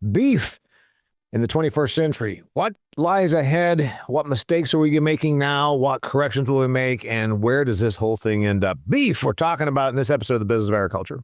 Beef in the 21st century. What lies ahead? What mistakes are we making now? What corrections will we make? And where does this whole thing end up? Beef, we're talking about in this episode of The Business of Agriculture.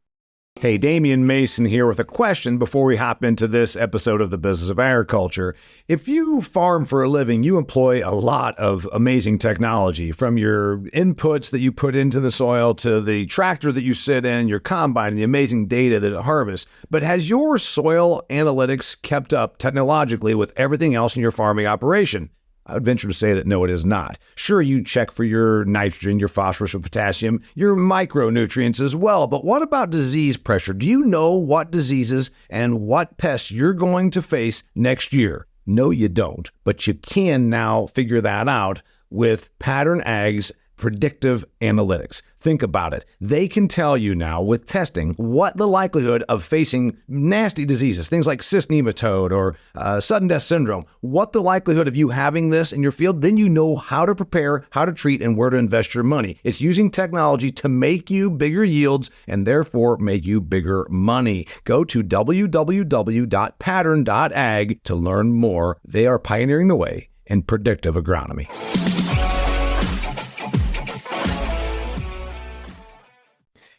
Hey, Damian Mason here with a question before we hop into this episode of The Business of Agriculture. If you farm for a living, you employ a lot of amazing technology, from your inputs that you put into the soil to the tractor that you sit in, your combine, and the amazing data that it harvests. But has your soil analytics kept up technologically with everything else in your farming operation? I would venture to say that no, it is not. Sure, you check for your nitrogen, your phosphorus, your potassium, your micronutrients as well. But what about disease pressure? Do you know what diseases and what pests you're going to face next year? No, you don't. But you can now figure that out with Pattern Ag's predictive analytics. Think about it. They can tell you now with testing what the likelihood of facing nasty diseases, things like cyst nematode or sudden death syndrome, what the likelihood of you having this in your field. Then you know how to prepare, how to treat, and where to invest your money. It's using technology to make you bigger yields and therefore make you bigger money. Go to www.pattern.ag to learn more. They are pioneering the way in predictive agronomy.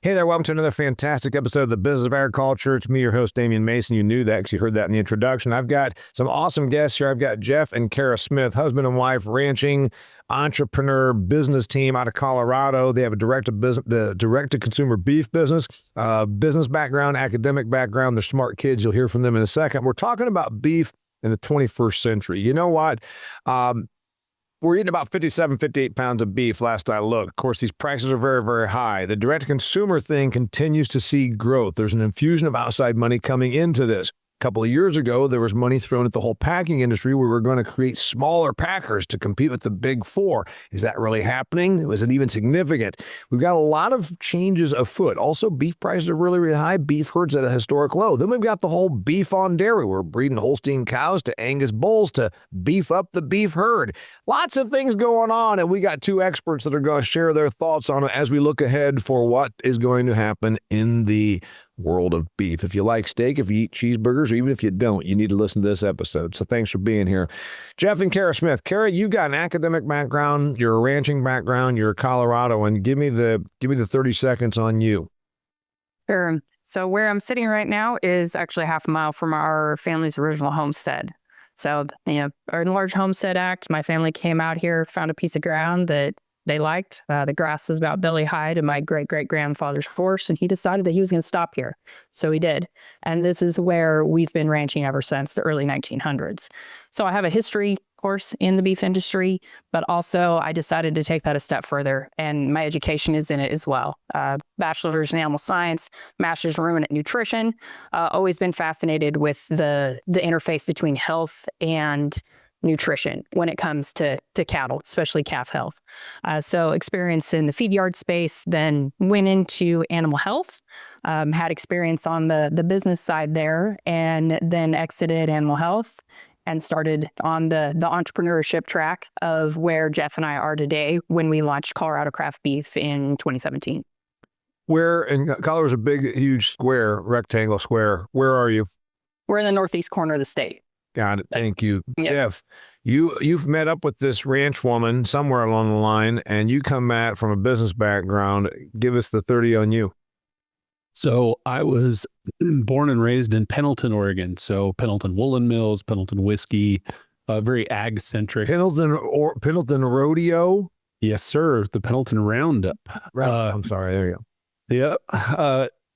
Hey there, welcome to another fantastic episode of The Business of Agriculture. It's me, your host, Damian Mason. You knew that because you heard that in the introduction. I've got some awesome guests here. I've got Jeff and Kara Smith, husband and wife, ranching, entrepreneur, business team out of Colorado. They have a direct-to-consumer beef business, business background, academic background. They're smart kids. You'll hear from them in a second. We're talking about beef in the 21st century. You know what? We're eating about 57, 58 pounds of beef last I looked. Of course, these prices are very, very high. The direct-to-consumer thing continues to see growth. There's an infusion of outside money coming into this. A couple of years ago, there was money thrown at the whole packing industry where we're going to create smaller packers to compete with the big four. Is that really happening? Was it even significant? We've got a lot of changes afoot. Also, beef prices are really, really high. Beef herds at a historic low. Then we've got the whole beef on dairy. We're breeding Holstein cows to Angus bulls to beef up the beef herd. Lots of things going on, and we got two experts that are going to share their thoughts on it as we look ahead for what is going to happen in the world of beef. If you like steak, if you eat cheeseburgers, or even if you don't, you need to listen to this episode. So thanks for being here. Jeff and Kara Smith. Kara, you got an academic background, you're a ranching background, you're Colorado, and give me the 30 seconds on you. Sure. So where I'm sitting right now is actually half a mile from our family's original homestead. So, our Enlarged Homestead Act, my family came out here, found a piece of ground that they liked. The grass was about belly high to my great-great-grandfather's horse, and he decided that he was going to stop here. So he did. And this is where we've been ranching ever since the early 1900s. So I have a history course in the beef industry, but also I decided to take that a step further, and my education is in it as well. Bachelor's in animal science, master's in ruminant nutrition. Always been fascinated with the interface between health and nutrition when it comes to cattle, especially calf health. So experience in the feed yard space, then went into animal health, had experience on the business side there, and then exited animal health and started on the entrepreneurship track of where Jeff and I are today when we launched Colorado Craft Beef in 2017. Where, and Colorado's a big, huge square, rectangle square. Where are you? We're in the northeast corner of the state. Got it. Thank you. Yep. Jeff, you've met up with this ranch woman somewhere along the line, and you come at from a business background. Give us the 30 on you. So I was born and raised in Pendleton, Oregon. So Pendleton Woolen Mills, Pendleton Whiskey, very ag-centric. Pendleton Rodeo? Yes, sir. The Pendleton Roundup. I'm sorry. There you go. Yeah.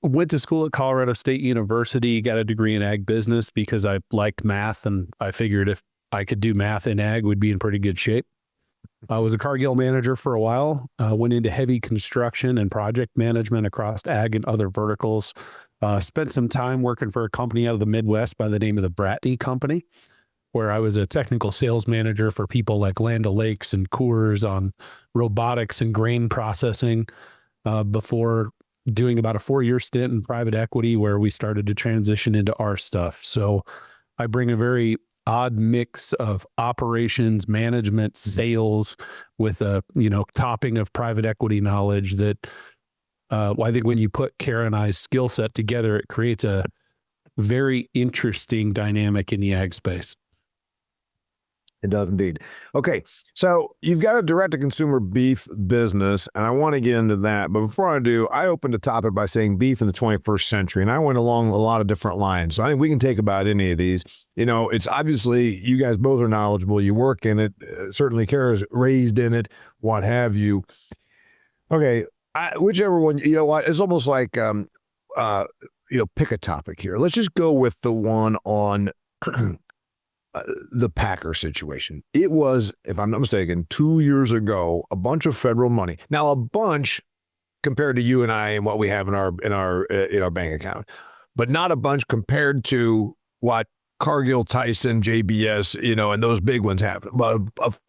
Went to school at Colorado State University, got a degree in ag business because I liked math, and I figured if I could do math in ag, we'd be in pretty good shape. I was a Cargill manager for a while, went into heavy construction and project management across ag and other verticals. Spent some time working for a company out of the Midwest by the name of the Bratney Company, where I was a technical sales manager for people like Land O'Lakes and Coors on robotics and grain processing, before doing about a 4-year stint in private equity where we started to transition into our stuff. So I bring a very odd mix of operations, management, sales with a, topping of private equity knowledge that I think when you put Kara and I's skill set together, it creates a very interesting dynamic in the ag space. It does indeed. Okay, so you've got a direct-to-consumer beef business, and I want to get into that. But before I do, I opened the topic by saying beef in the 21st century, and I went along a lot of different lines. So I think we can take about any of these. You know, it's obviously you guys both are knowledgeable. You work in it. Certainly, Kara's raised in it, what have you. Okay, whichever one. You know what? It's almost like pick a topic here. Let's just go with the one on. The Packer situation. It was, if I'm not mistaken, 2 years ago, a bunch of federal money. Now, a bunch compared to you and I and what we have in our bank account, but not a bunch compared to what Cargill, Tyson, JBS, and those big ones have. But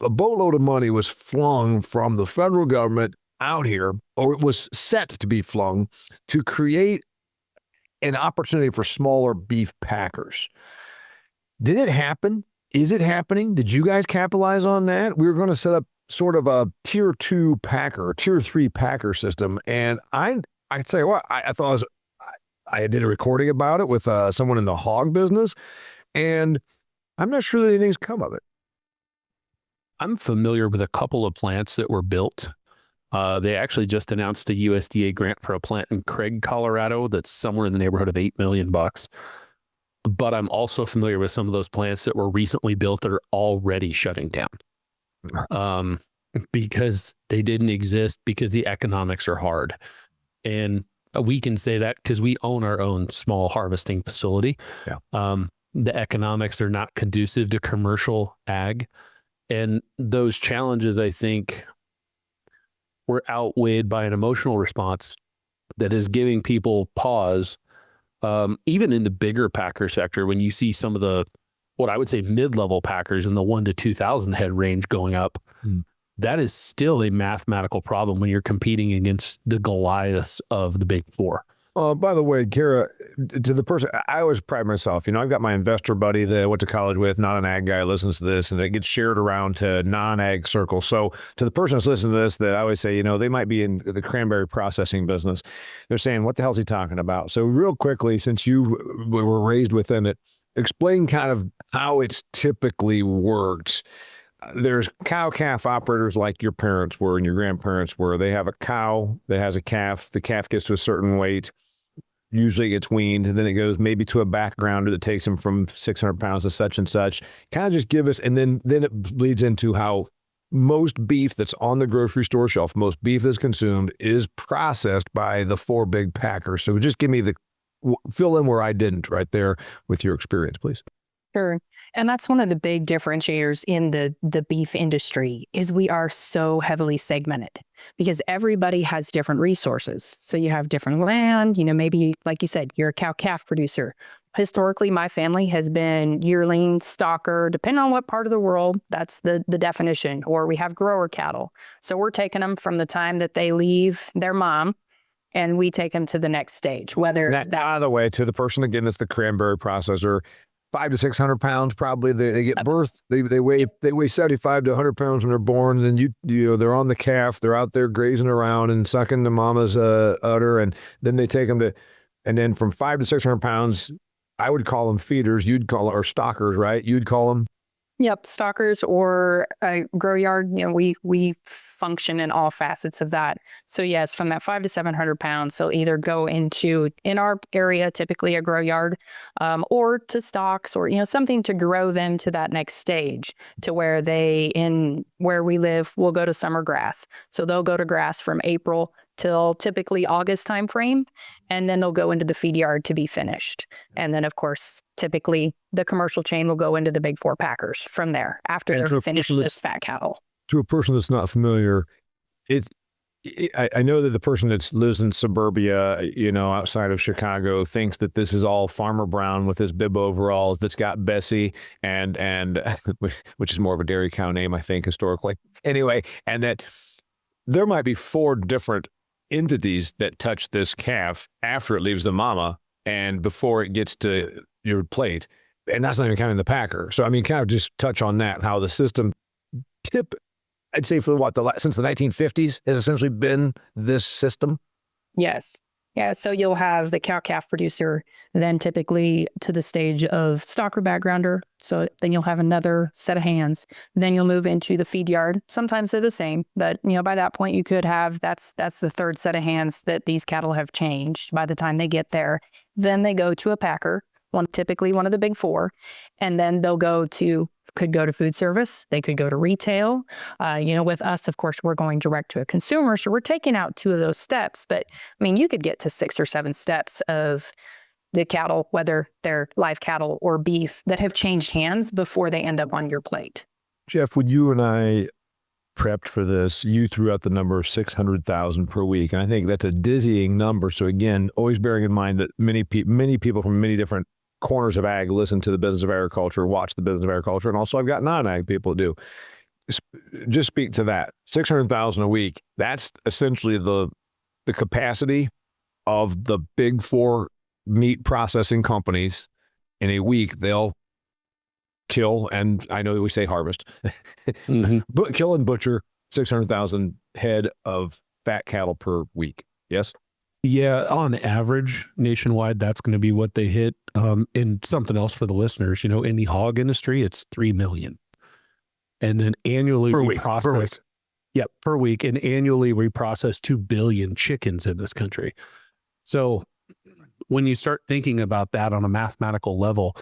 a boatload of money was flung from the federal government out here, or it was set to be flung to create an opportunity for smaller beef packers. Did it happen? Is it happening? Did you guys capitalize on that? We were going to set up sort of a tier 2 packer, tier 3 packer system. And I tell you what, I thought I did a recording about it with someone in the hog business, and I'm not sure that anything's come of it. I'm familiar with a couple of plants that were built. They actually just announced a USDA grant for a plant in Craig, Colorado that's somewhere in the neighborhood of $8 million. But I'm also familiar with some of those plants that were recently built that are already shutting down because they didn't exist because the economics are hard. And we can say that because we own our own small harvesting facility. Yeah. The economics are not conducive to commercial ag. And those challenges, I think, were outweighed by an emotional response that is giving people pause. Even in the bigger packer sector, when you see some of the, what I would say mid-level packers in the 1 to 2,000 head range going up, that is still a mathematical problem when you're competing against the Goliaths of the big four. By the way, Kara, to the person, I always pride myself. I've got my investor buddy that I went to college with, not an ag guy, listens to this, and it gets shared around to non-ag circles. So to the person that's listening to this, that I always say, they might be in the cranberry processing business. They're saying, what the hell's he talking about? So real quickly, since you were raised within it, explain kind of how it's typically worked. There's cow-calf operators like your parents were and your grandparents were. They have a cow that has a calf. The calf gets to a certain weight. Usually it gets weaned, and then it goes maybe to a backgrounder that takes them from 600 pounds to such and such. Kind of just give us, and then it bleeds into how most beef that's on the grocery store shelf, most beef that's consumed is processed by the 4 big packers. So just give me fill in where I didn't right there with your experience, please. Sure. And that's one of the big differentiators in the beef industry is we are so heavily segmented because everybody has different resources. So you have different land, maybe like you said, you're a cow-calf producer. Historically, my family has been yearling, stocker, depending on what part of the world, that's the definition, or we have grower cattle. So we're taking them from the time that they leave their mom and we take them to the next stage, whether that by the way, to the person, again, that's the cranberry processor, 500 to 600 pounds, probably. They get birthed. They weigh 75 to 100 pounds when they're born. And then they're on the calf. They're out there grazing around and sucking the mama's udder. And then they take them and then from 500 to 600 pounds, I would call them feeders. You'd call or stockers, right? You'd call them. Yep, stockers or a grow yard. We function in all facets of that. So yes, from that 500 to 700 pounds, they'll either go into, in our area, typically a grow yard, or to stocks, or something to grow them to that next stage, to where where we live, we'll go to summer grass. So they'll go to grass from April till typically August timeframe, and then they'll go into the feed yard to be finished. And then, of course, typically the commercial chain will go into the big 4 packers from there after they're finished with this fat cattle. To a person that's not familiar, I know that the person that lives in suburbia, outside of Chicago, thinks that this is all Farmer Brown with his bib overalls that's got Bessie and which is more of a dairy cow name, I think, historically. Anyway, and that there might be 4 different entities that touch this calf after it leaves the mama and before it gets to your plate. And that's not even counting the packer. So, kind of just touch on that, how the system I'd say for since the 1950s has essentially been this system. Yes. Yeah, so you'll have the cow-calf producer, then typically to the stage of stocker backgrounder. So then you'll have another set of hands. Then you'll move into the feed yard. Sometimes they're the same, but by that point you could have that's the third set of hands that these cattle have changed by the time they get there. Then they go to a packer, typically one of the big four, and then they'll could go to food service. They could go to retail. With us, of course, we're going direct to a consumer. So we're taking out 2 of those steps. But you could get to 6 or 7 steps of the cattle, whether they're live cattle or beef, that have changed hands before they end up on your plate. Jeff, when you and I prepped for this, you threw out the number of 600,000 per week. And I think that's a dizzying number. So again, always bearing in mind that many people from many different corners of ag listen to the business of agriculture, watch the business of agriculture, and also I've got non-ag people do. Just speak to that. 600,000 a week. That's essentially the capacity of the big 4 meat processing companies. In a week, they'll kill, and I know we say harvest, but kill and butcher 600,000 head of fat cattle per week. Yes? Yeah, on average, nationwide, that's going to be what they hit. And something else for the listeners, in the hog industry, it's 3 million. And then annually per we week. process, per week. And annually we process 2 billion chickens in this country. So when you start thinking about that on a mathematical level,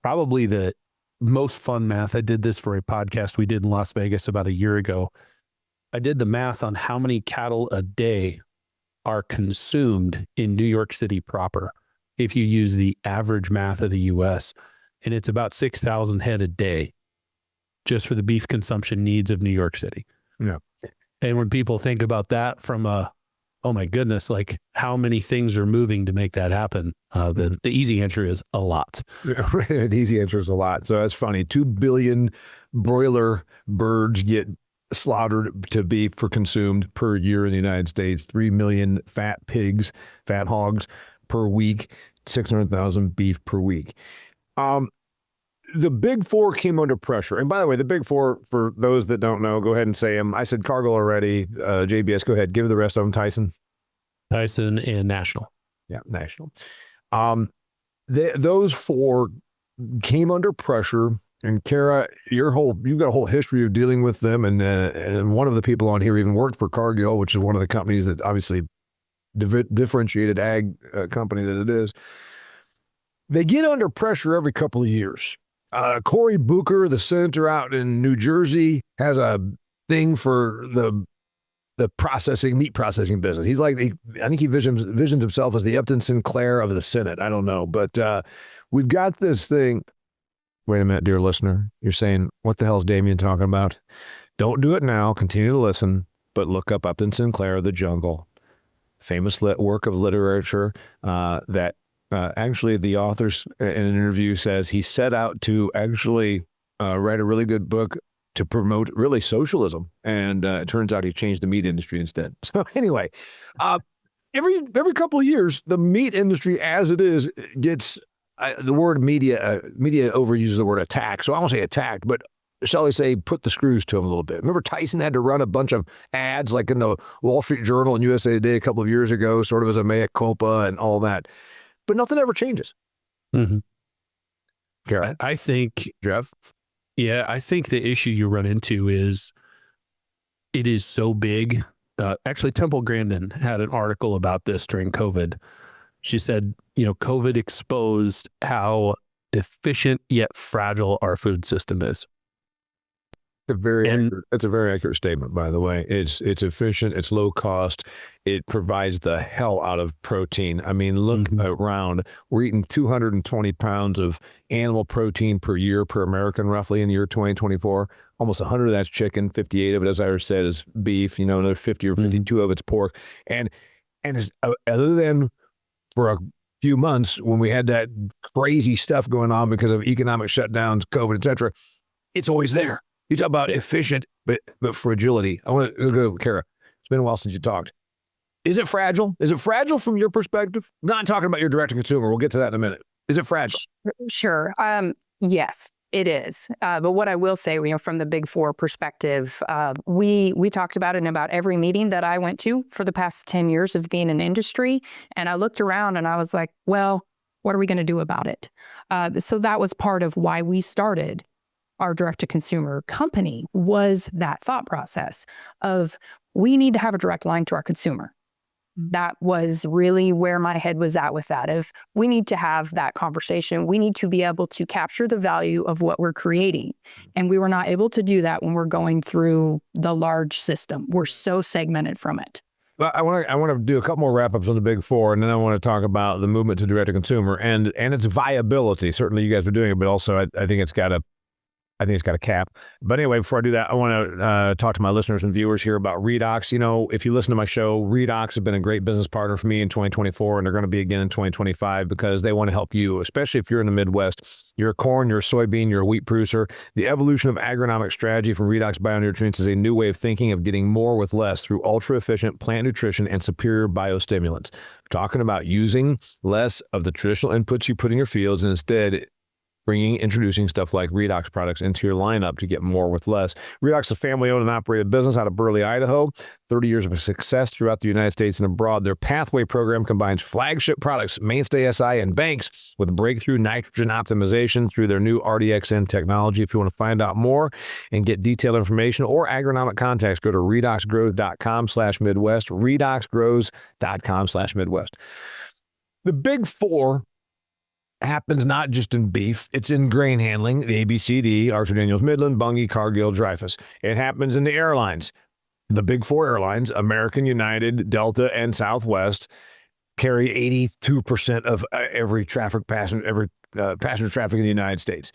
probably the most fun math, I did this for a podcast we did in Las Vegas about a year ago. I did the math on how many cattle a day are consumed in New York City proper, if you use the average math of the U.S., and it's about 6,000 head a day just for the beef consumption needs of New York City. Yeah. And when people think about that from oh my goodness, like how many things are moving to make that happen, the easy answer is a lot. The easy answer is a lot. So that's funny. 2 billion broiler birds get slaughtered to beef for consumed per year in the United States, 3 million fat pigs, fat hogs per week, 600,000 beef per week. The big 4 came under pressure. And by the way, the big 4, for those that don't know, go ahead and say them. I said Cargill already. JBS, go ahead. Give the rest of them, Tyson. Tyson and National. Yeah, National. Those 4 came under pressure. And Kara, you've got a whole history of dealing with them, and one of the people on here even worked for Cargill, which is one of the companies that obviously differentiated ag company that it is. They get under pressure every couple of years. Cory Booker, the senator out in New Jersey, has a thing for the meat processing business. He's like, I think he visions himself as the Upton Sinclair of the Senate. I don't know, but we've got this thing. Wait a minute, dear listener. You're saying, what the hell is Damian talking about? Don't do it now. Continue to listen, but look up Upton Sinclair, The Jungle. Famous work of literature that actually the author in an interview says he set out to actually write a really good book to promote really socialism. And it turns out he changed the meat industry instead. So anyway, every couple of years, the meat industry as it is gets... the word media overuses the word attack. So I won't say attacked, but shall I say put the screws to him a little bit. Remember Tyson had to run a bunch of ads like in the Wall Street Journal and USA Today a couple of years ago, sort of as a mea culpa and all that. But nothing ever changes. Mm-hmm. Kara? I think, Jeff? Yeah, I think the issue you run into is it is so big. Actually, Temple Grandin had an article about this during COVID. She said, COVID exposed how efficient yet fragile our food system is. It's a very accurate statement, by the way. It's efficient. It's low cost. It provides the hell out of protein. I mean, look around. We're eating 220 pounds of animal protein per year per American, roughly in the year 2024. Almost 100 of that's chicken. 58 of it, as I said, is beef. Another 50 or 52 of it's pork. And it's, other than for a few months when we had that crazy stuff going on because of economic shutdowns, COVID, et cetera, it's always there. You talk about efficient, but fragility. I want to go, Kara. It's been a while since you talked. Is it fragile? Is it fragile from your perspective? I'm not talking about your direct to consumer. We'll get to that in a minute. Is it fragile? Sure. Yes. It is. But what I will say, from the Big Four perspective, we talked about it in about every meeting that I went to for the past 10 years of being in industry. And I looked around and I was like, well, what are we going to do about it? So that was part of why we started our direct-to-consumer company, was that thought process of we need to have a direct line to our consumer. That was really where my head was at with that, of we need to have that conversation. We need to be able to capture the value of what we're creating. And we were not able to do that when we're going through the large system. We're so segmented from it. Well, I want to do a couple more wrap-ups on the Big Four, and then I want to talk about the movement to direct-to-consumer and its viability. Certainly you guys are doing it, but also I think it's got a cap. But anyway, before I do that, I want to talk to my listeners and viewers here about Redox. If you listen to my show, Redox have been a great business partner for me in 2024, and they're going to be again in 2025 because they want to help you, especially if you're in the Midwest. You're a corn, you're a soybean, you're a wheat producer. The evolution of agronomic strategy from Redox Bionutrients is a new way of thinking of getting more with less through ultra-efficient plant nutrition and superior biostimulants. We're talking about using less of the traditional inputs you put in your fields and instead introducing stuff like Redox products into your lineup to get more with less. Redox is a family-owned and operated business out of Burley, Idaho. 30 years of success throughout the United States and abroad. Their Pathway program combines flagship products, Mainstay SI and Banks, with breakthrough nitrogen optimization through their new RDXN technology. If you want to find out more and get detailed information or agronomic contacts, go to redoxgrows.com/Midwest, redoxgrows.com/Midwest. The Big Four happens not just in beef, it's in grain handling, the ABCD, Archer Daniels Midland, Bunge, Cargill, Dreyfus. It happens in the airlines. The Big Four airlines, American, United, Delta, and Southwest, carry 82% of every passenger traffic in the United States.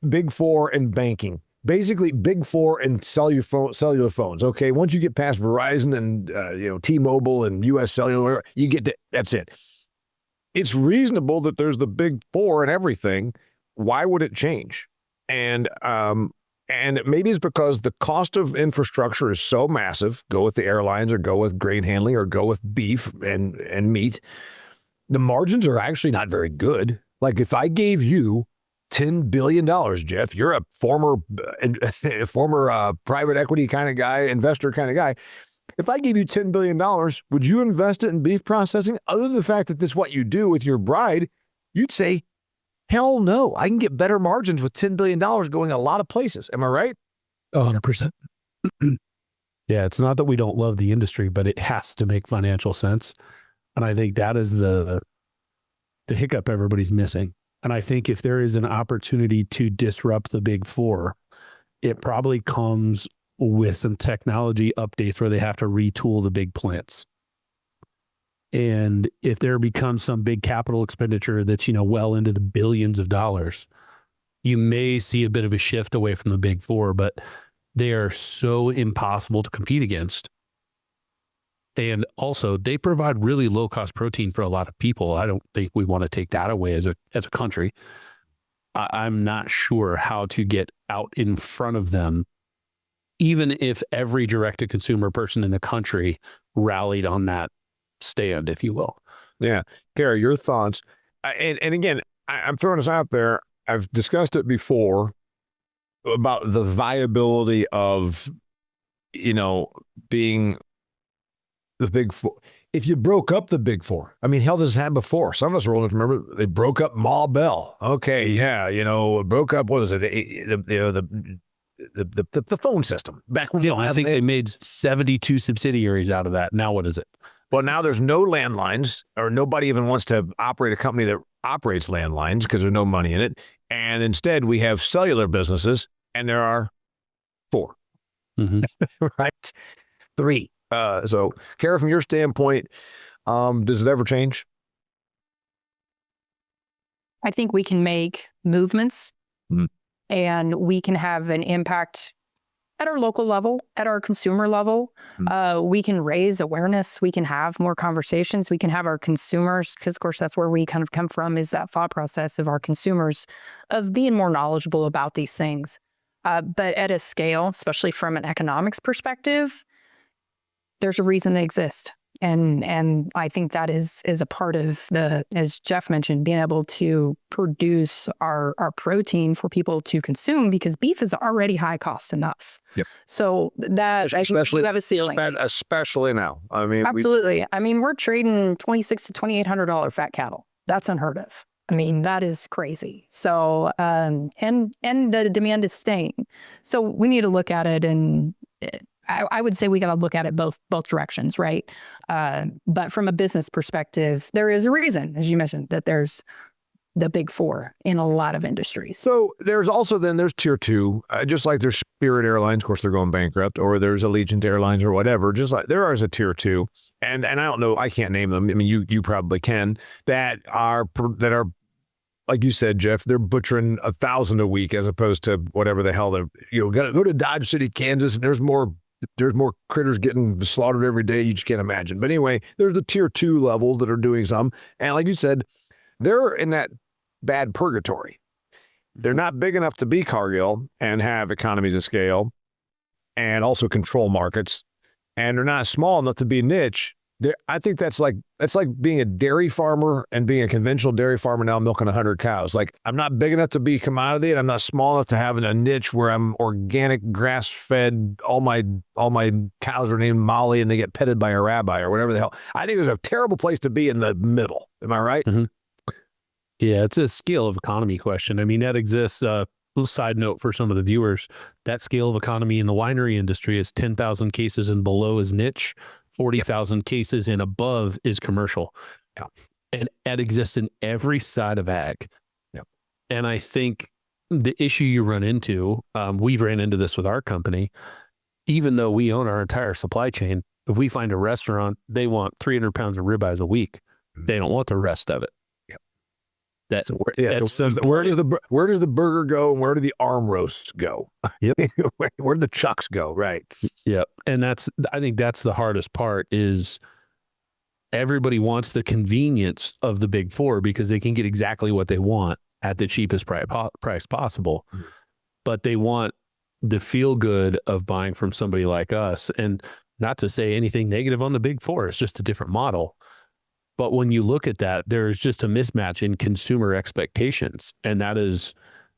Big Four and banking. Basically, Big Four and cellular phones. Okay, once you get past Verizon and T-Mobile and U.S. Cellular, you get to, that's it. It's reasonable that there's the Big Four and everything. Why would it change? And maybe it's because the cost of infrastructure is so massive. Go with the airlines or go with grain handling or go with beef and meat. The margins are actually not very good. Like if I gave you $10 billion, Jeff, you're a former private equity kind of guy, investor kind of guy. If I gave you $10 billion, would you invest it in beef processing? Other than the fact that this is what you do with your bride, you'd say, hell no, I can get better margins with $10 billion going a lot of places. Am I right? 100%. Yeah, it's not that we don't love the industry, but it has to make financial sense. And I think that is the hiccup everybody's missing. And I think if there is an opportunity to disrupt the Big Four, it probably comes with some technology updates where they have to retool the big plants. And if there becomes some big capital expenditure that's, well into the billions of dollars, you may see a bit of a shift away from the Big Four, but they are so impossible to compete against. And also they provide really low cost protein for a lot of people. I don't think we want to take that away as a country. I'm not sure how to get out in front of them, even if every direct-to-consumer person in the country rallied on that stand, if you will. Yeah. Kara, your thoughts. And again, I'm throwing this out there. I've discussed it before about the viability of, being the Big Four. If you broke up the Big Four, I mean, hell, this has happened before. Some of us are old enough to remember they broke up Ma Bell. Okay, yeah, broke up, what was it? The phone system back when I think they made 72 subsidiaries out of that. Now what is it? Well, now there's no landlines, or nobody even wants to operate a company that operates landlines because there's no money in it. And instead we have cellular businesses, and there are 4. Mm-hmm. Right? 3. So Kara, from your standpoint, does it ever change? I think we can make movements. Mm-hmm. And we can have an impact at our local level, at our consumer level. Mm-hmm. We can raise awareness. We can have more conversations. We can have our consumers, because of course that's where we kind of come from, is that thought process of our consumers of being more knowledgeable about these things. But at a scale, especially from an economics perspective, there's a reason they exist. And I think that is a part of as Jeff mentioned, being able to produce our protein for people to consume, because beef is already high cost enough. Yep. So that Especially, we have a ceiling. especially now. I mean, Absolutely. I mean, we're trading $2,600 to $2,800 fat cattle. That's unheard of. I mean, that is crazy. So, and the demand is staying. So we need to look at it, and I would say we got to look at it both directions, right? But from a business perspective, there is a reason, as you mentioned, that there's the big four in a lot of industries. So there's also there's tier two, just like there's Spirit Airlines, of course they're going bankrupt, or there's Allegiant Airlines or whatever. Just like there is a tier two, and I don't know, I can't name them. I mean, you probably can, that are like you said, Jeff, they're butchering 1,000 a week as opposed to whatever the hell they're, go to Dodge City, Kansas, and there's more critters getting slaughtered every day. You just can't imagine. But anyway, there's the tier two levels that are doing some. And like you said, they're in that bad purgatory. They're not big enough to be Cargill and have economies of scale and also control markets. And they're not small enough to be niche. I think that's like being a dairy farmer and being a conventional dairy farmer now milking 100 cows. Like, I'm not big enough to be commodity, and I'm not small enough to have a niche where I'm organic, grass-fed. All my cows are named Molly, and they get petted by a rabbi or whatever the hell. I think there's a terrible place to be in the middle. Am I right? Mm-hmm. Yeah, it's a scale of economy question. I mean, that exists. Little side note for some of the viewers, that scale of economy in the winery industry is 10,000 cases and below is niche, 40,000 cases and above is commercial. Yeah. And that exists in every side of ag. Yeah. And I think the issue you run into, we've ran into this with our company, even though we own our entire supply chain, if we find a restaurant, they want 300 pounds of ribeyes a week. They don't want the rest of it. Where does the burger go, and where do the arm roasts go? Yep. Where do the chucks go? Right. Yep. And I think that's the hardest part, is everybody wants the convenience of the big four because they can get exactly what they want at the cheapest price possible. Mm-hmm. But they want the feel good of buying from somebody like us. And not to say anything negative on the big four, it's just a different model. But when you look at that, there's just a mismatch in consumer expectations. And that is,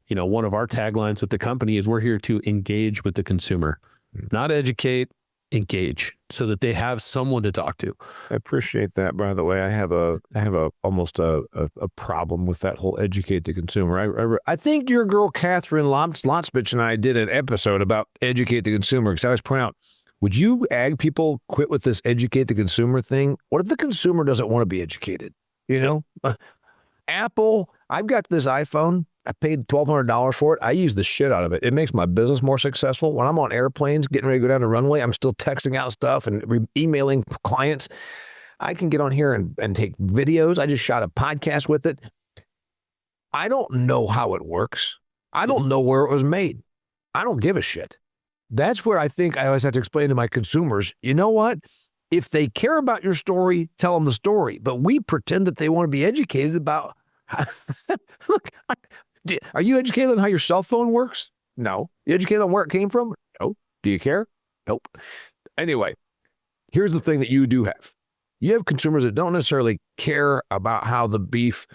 one of our taglines with the company is we're here to engage with the consumer, not educate, engage, so that they have someone to talk to. I appreciate that, by the way. I have almost a problem with that whole educate the consumer. I think your girl, Catherine Lotsbich, and I did an episode about educate the consumer, because I always point out, would you ag people quit with this educate the consumer thing? What if the consumer doesn't want to be educated? Apple, I've got this iPhone. I paid $1,200 for it. I use the shit out of it. It makes my business more successful. When I'm on airplanes, getting ready to go down the runway, I'm still texting out stuff and emailing clients. I can get on here and take videos. I just shot a podcast with it. I don't know how it works. I don't know where it was made. I don't give a shit. That's where I think I always have to explain to my consumers, you know what? If they care about your story, tell them the story. But we pretend that they want to be educated about, look, are you educated on how your cell phone works? No. You educated on where it came from? No. Do you care? Nope. Anyway, here's the thing that you do have. You have consumers that don't necessarily care about how the beef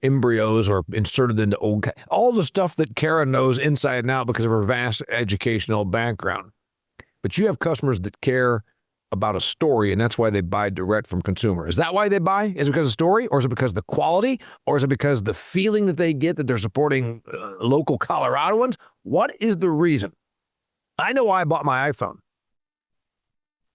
embryos are inserted into all the stuff that Kara knows inside and out because of her vast educational background. But you have customers that care about a story, and that's why they buy direct from consumer. Is that why they buy? Is it because of story, or is it because of the quality, or is it because the feeling that they get that they're supporting local Coloradoans? What is the reason? I know why I bought my iPhone.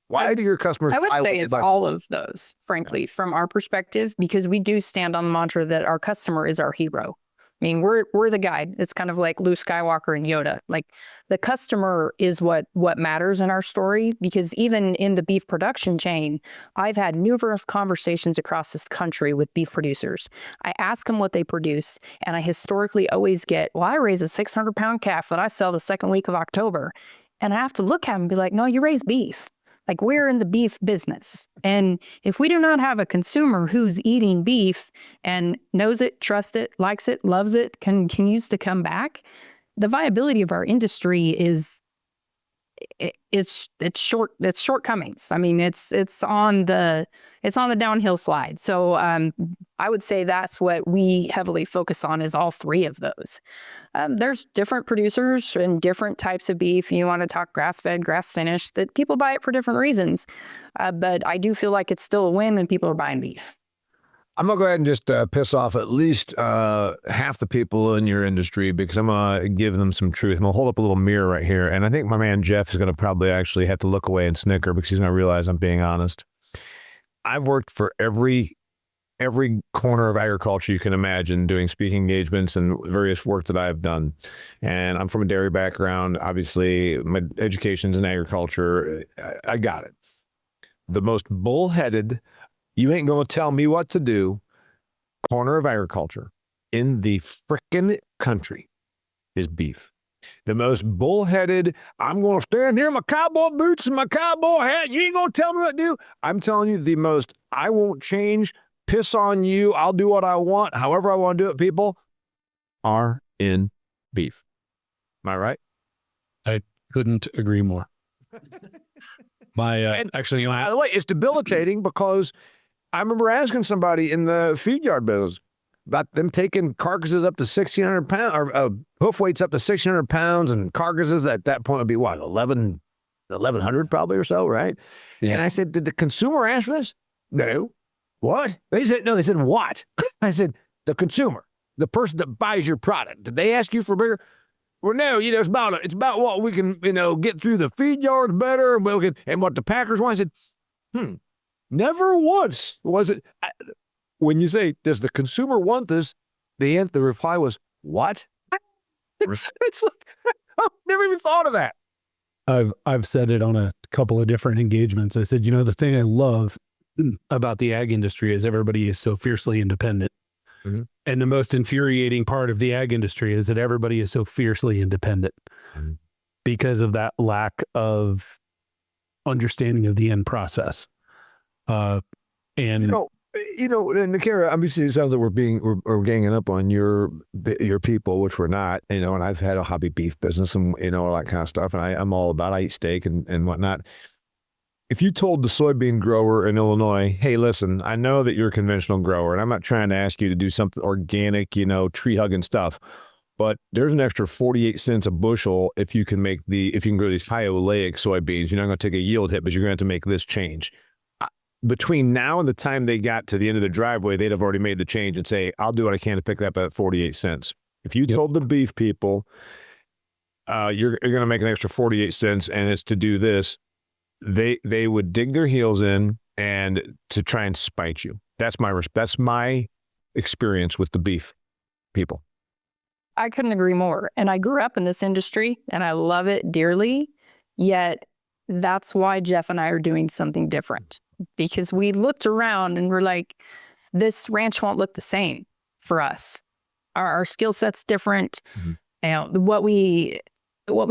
Why do your customers? I would say it's all of those, frankly, from our perspective, because we do stand on the mantra that our customer is our hero. I mean, we're the guide. It's kind of like Luke Skywalker and Yoda. Like, the customer is what matters in our story, because even in the beef production chain, I've had numerous conversations across this country with beef producers. I ask them what they produce, and I historically always get, well, I raise a 600-pound calf that I sell the second week of October. And I have to look at them and be like, no, you raise beef. Like, we're in the beef business. And if we do not have a consumer who's eating beef and knows it, trusts it, likes it, loves it, continues to come back, the viability of our industry it's shortcomings. I mean, it's on the downhill slide. So I would say that's what we heavily focus on, is all three of those. There's different producers and different types of beef. You want to talk grass-fed, grass-finished, that people buy it for different reasons. But I do feel like it's still a win when people are buying beef. I'm going to go ahead and just piss off at least half the people in your industry, because I'm going to give them some truth. I'm going to hold up a little mirror right here. And I think my man Jeff is going to probably actually have to look away and snicker, because he's going to realize I'm being honest. I've worked for every corner of agriculture you can imagine, doing speaking engagements and various work that I've done. And I'm from a dairy background. Obviously, my education's in agriculture. I got it. The most bullheaded, you ain't going to tell me what to do, corner of agriculture in the frickin' country is beef. The most bullheaded, I'm going to stand here in my cowboy boots and my cowboy hat, you ain't going to tell me what to do. I'm telling you, the most, I won't change, piss on you, I'll do what I want, however I want to do it, people are in beef. Am I right? I couldn't agree more. Actually, by the way, it's debilitating, because I remember asking somebody in the feed yard business about them taking carcasses up to 1,600 pounds, or hoof weights up to 1,600 pounds, and carcasses at that point would be what, 1,100 probably or so, right? Yeah. And I said, did the consumer ask for this? No. What? They said, no, they said, what? I said, the consumer, the person that buys your product. Did they ask you for bigger? Well, no, it's about what we can, get through the feed yards better, and what the packers want. I said, never once was it. When you say, does the consumer want this? The reply was, what? It's like, I've never even thought of that. I've said it on a couple of different engagements. I said, the thing I love about the ag industry is everybody is so fiercely independent. Mm-hmm. And the most infuriating part of the ag industry is that everybody is so fiercely independent because of that lack of understanding of the end process. And Nakara, obviously it sounds like we're ganging up on your people, which we're not, and I've had a hobby beef business and, all that kind of stuff. And I'm all about, I eat steak and whatnot. If you told the soybean grower in Illinois, hey, listen, I know that you're a conventional grower, and I'm not trying to ask you to do something organic, tree hugging stuff, but there's an extra 48 cents a bushel if you can grow these high oleic soybeans. You're not going to take a yield hit, but you're going to have to make this change. Between now and the time they got to the end of the driveway, they'd have already made the change and say, I'll do what I can to pick that up at 48 cents. If you told the beef people, you're going to make an extra 48 cents and it's to do this, they would dig their heels in and to try and spite you. That's my experience with the beef people. I couldn't agree more. And I grew up in this industry and I love it dearly. Yet that's why Jeff and I are doing something different, because we looked around and we're like, this ranch won't look the same for us. Our skill set's different. Mm-hmm. And what we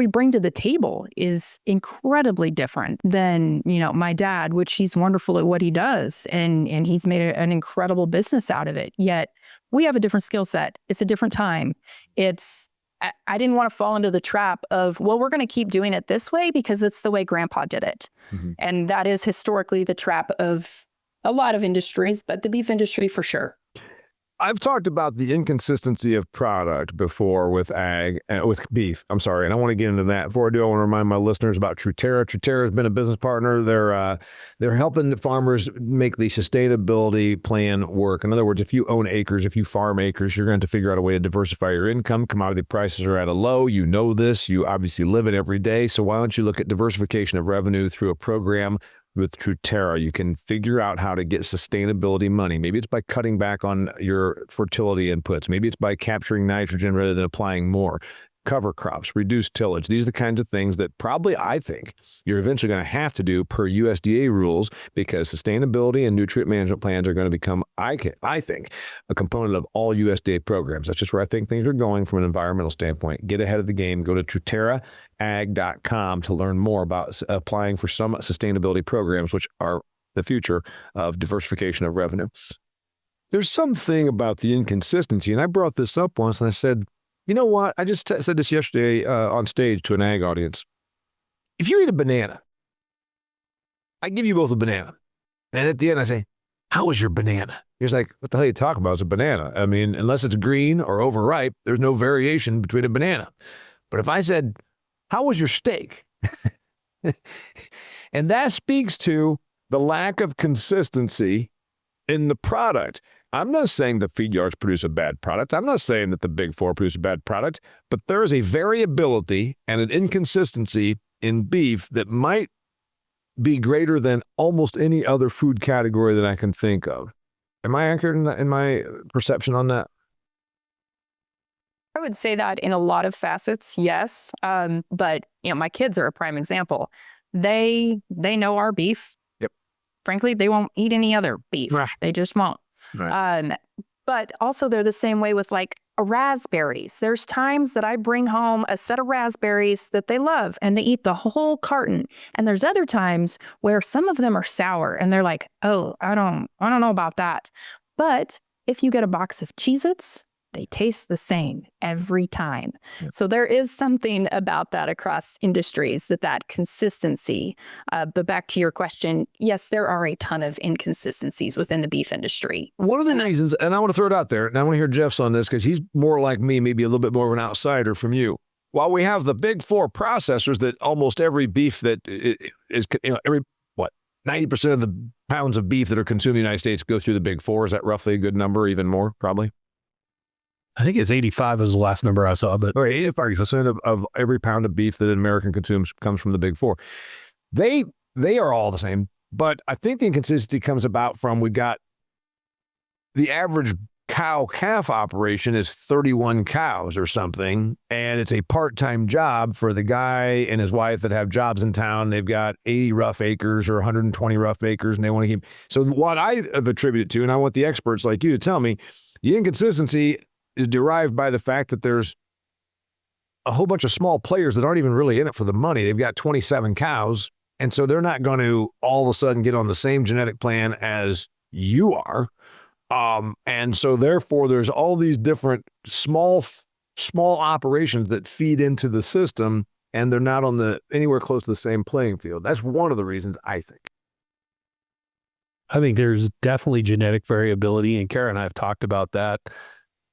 bring to the table is incredibly different than, my dad, which he's wonderful at what he does. And he's made an incredible business out of it. Yet we have a different skill set. It's a different time. I didn't want to fall into the trap of, well, we're going to keep doing it this way because it's the way grandpa did it. Mm-hmm. And that is historically the trap of a lot of industries, but the beef industry for sure. I've talked about the inconsistency of product before with beef. I'm sorry. And I want to get into that. Before I do, I want to remind my listeners about Truterra. Truterra has been a business partner. They're helping the farmers make the sustainability plan work. In other words, if you own acres, if you farm acres, you're going to figure out a way to diversify your income. Commodity prices are at a low. You know this. You obviously live it every day. So why don't you look at diversification of revenue through a program with Truterra? You can figure out how to get sustainability money. Maybe it's by cutting back on your fertility inputs. Maybe it's by capturing nitrogen rather than applying more. Cover crops, reduce tillage. These are the kinds of things that probably, I think, you're eventually going to have to do per USDA rules, because sustainability and nutrient management plans are going to become, I think, a component of all USDA programs. That's just where I think things are going from an environmental standpoint. Get ahead of the game. Go to TruterraAg.com to learn more about applying for some sustainability programs, which are the future of diversification of revenue. There's something about the inconsistency, and I brought this up once, and I said, you know what? I just said this yesterday on stage to an ag audience. if you eat a banana, I give you both a banana. And at the end, I say, how was your banana? You're like, what the hell are you talking about? It's a banana. I mean, unless it's green or overripe, there's no variation between a banana. But if I said, how was your steak? And that speaks to the lack of consistency in the product. I'm not saying the feed yards produce a bad product. I'm not saying that the big four produce a bad product, but there is a variability and an inconsistency in beef that might be greater than almost any other food category that I can think of. Am I accurate in my perception on that? I would say that in a lot of facets, yes. But my kids are a prime example. They know our beef. Yep. Frankly, they won't eat any other beef. Right. They just won't. Right. But also they're the same way with like raspberries. There's times that I bring home a set of raspberries that they love and they eat the whole carton. And there's other times where some of them are sour and they're like, oh, I don't know about that. But if you get a box of Cheez-Its, they taste the same every time. Yep. So there is something about that across industries, that consistency. But back to your question, yes, there are a ton of inconsistencies within the beef industry. One of the reasons, and I want to throw it out there, and I want to hear Jeff's on this because he's more like me, maybe a little bit more of an outsider from you. While we have the big four processors that almost every beef that is, 90% of the pounds of beef that are consumed in the United States go through the big four. Is that roughly a good number? Even more, probably? I think it's 85 is the last number I saw, but 85% of every pound of beef that an American consumes comes from the big four. They are all the same, but I think the inconsistency comes about from we've got the average cow-calf operation is 31 cows or something, and it's a part-time job for the guy and his wife that have jobs in town. They've got 80 rough acres or 120 rough acres, and they want to keep. So what I have attributed to, and I want the experts like you to tell me, the inconsistency is derived by the fact that there's a whole bunch of small players that aren't even really in it for the money. They've got 27 cows, and so they're not going to all of a sudden get on the same genetic plan as you are. And so therefore there's all these different small operations that feed into the system, and they're not on anywhere close to the same playing field. That's one of the reasons, I think. I think there's definitely genetic variability, and Kara and I have talked about that.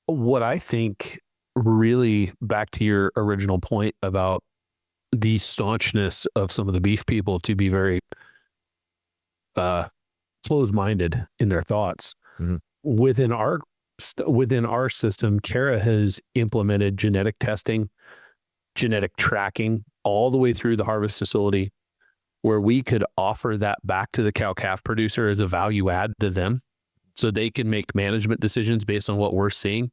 What I think, really, back to your original point about the staunchness of some of the beef people to be very closed-minded in their thoughts. Mm-hmm. Within our system, Kara has implemented genetic testing, genetic tracking all the way through the harvest facility, where we could offer that back to the cow-calf producer as a value add to them, so they can make management decisions based on what we're seeing.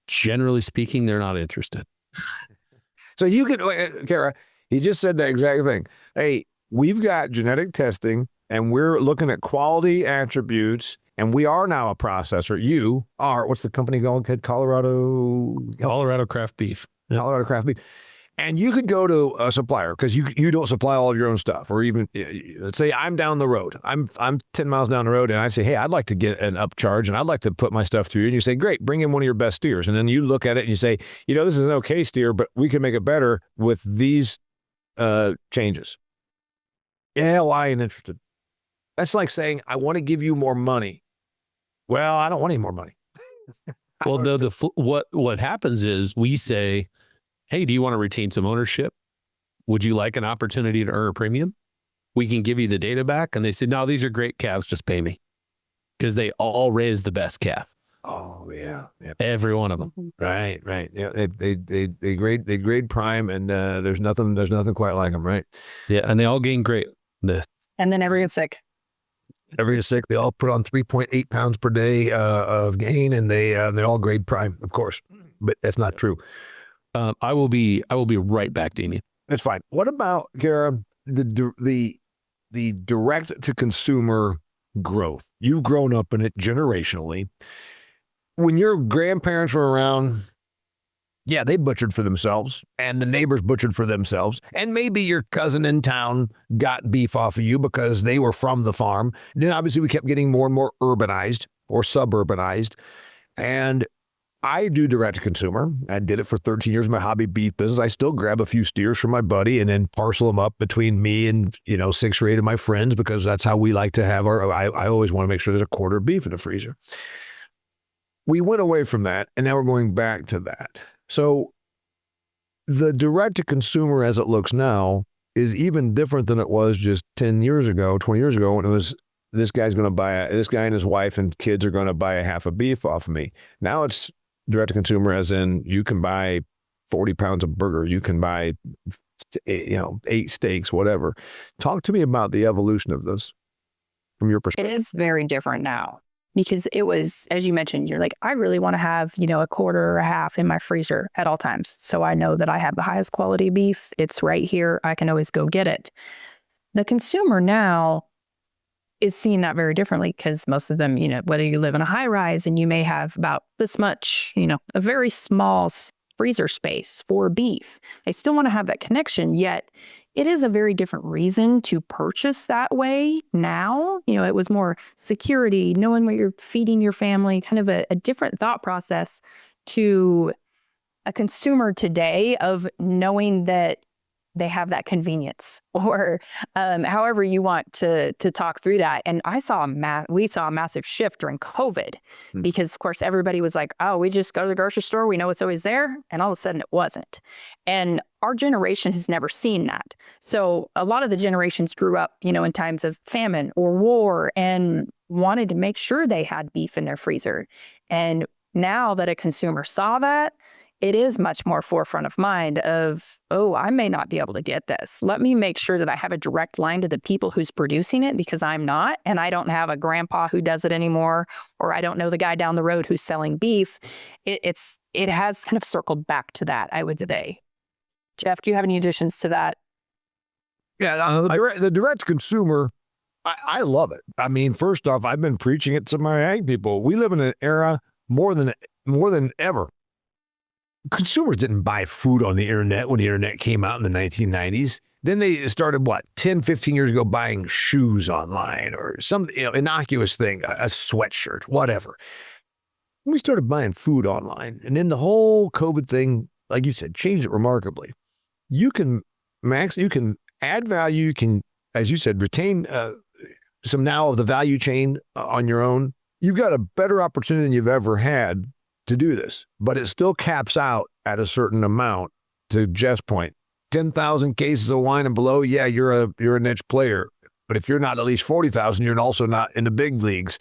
Generally speaking, they're not interested. So you could, Kara, he just said that exact thing. Hey, we've got genetic testing and we're looking at quality attributes, and we are now a processor. You are, what's the company called? Colorado Craft Beef. Colorado Craft Beef. And you could go to a supplier because you don't supply all of your own stuff, or even let's say I'm down the road. I'm 10 miles down the road, and I say, hey, I'd like to get an upcharge, and I'd like to put my stuff through you. And you say, great, bring in one of your best steers. And then you look at it and you say, this is an okay steer, but we can make it better with these changes. Yeah, well, I ain't interested. That's like saying, I want to give you more money. Well, I don't want any more money. Well, no, what happens is we say, hey, do you want to retain some ownership? Would you like an opportunity to earn a premium? We can give you the data back. And they said, no, these are great calves. Just pay me. Because they all raise the best calf. Oh, yeah. Yep. Every one of them. Right. Yeah, they grade prime, and there's nothing quite like them, right? Yeah, and they all gain great. And then everyone's sick. Everybody's sick. They all put on 3.8 pounds per day of gain, and they're all grade prime, of course. But that's not true. I will be right back, Damian. That's fine. What about, Kara, the direct to consumer growth? You've grown up in it generationally. When your grandparents were around, yeah, they butchered for themselves, and the neighbors butchered for themselves, and maybe your cousin in town got beef off of you because they were from the farm. Then obviously we kept getting more and more urbanized or suburbanized, and I do direct to consumer. I did it for 13 years in my hobby beef business. I still grab a few steers from my buddy and then parcel them up between me and, 6 or 8 of my friends, because that's how we like to have I always want to make sure there's a quarter of beef in the freezer. We went away from that, and now we're going back to that. So the direct to consumer as it looks now is even different than it was just 10 years ago, 20 years ago, when it was this guy and his wife and kids are going to buy a half a beef off of me. Now it's direct to consumer, as in you can buy 40 pounds of burger, you can buy 8 steaks, whatever. Talk to me about the evolution of this from your perspective. It is very different now, because it was, as you mentioned, you're like, I really want to have, a quarter or a half in my freezer at all times. So I know that I have the highest quality beef. It's right here. I can always go get it. The consumer now is seeing that very differently, because most of them, whether you live in a high rise and you may have about this much, a very small freezer space for beef, they still want to have that connection, yet it is a very different reason to purchase that way now. It was more security, knowing what you're feeding your family, kind of a different thought process to a consumer today of knowing that they have that convenience, or however you want to talk through that. And we saw a massive shift during COVID, because of course everybody was like, oh, we just go to the grocery store, we know it's always there. And all of a sudden it wasn't. And our generation has never seen that. So a lot of the generations grew up, in times of famine or war, and wanted to make sure they had beef in their freezer. And now that a consumer saw that, it is much more forefront of mind of, oh, I may not be able to get this. Let me make sure that I have a direct line to the people who's producing it, because I'm not, and I don't have a grandpa who does it anymore, or I don't know the guy down the road who's selling beef. It has kind of circled back to that, I would say. Jeff, do you have any additions to that? Yeah, the direct consumer, I love it. I mean, first off, I've been preaching it to my ag people. We live in an era more than ever. Consumers didn't buy food on the internet when the internet came out in the 1990s. Then they started, 10, 15 years ago, buying shoes online or some innocuous thing, a sweatshirt, whatever. We started buying food online. And then the whole COVID thing, like you said, changed it remarkably. You can add value, you can, as you said, retain some now of the value chain on your own. You've got a better opportunity than you've ever had to do this, but it still caps out at a certain amount. To Jeff's point, 10,000 cases of wine and below, yeah, you're a niche player. But if you're not at least 40,000, you're also not in the big leagues.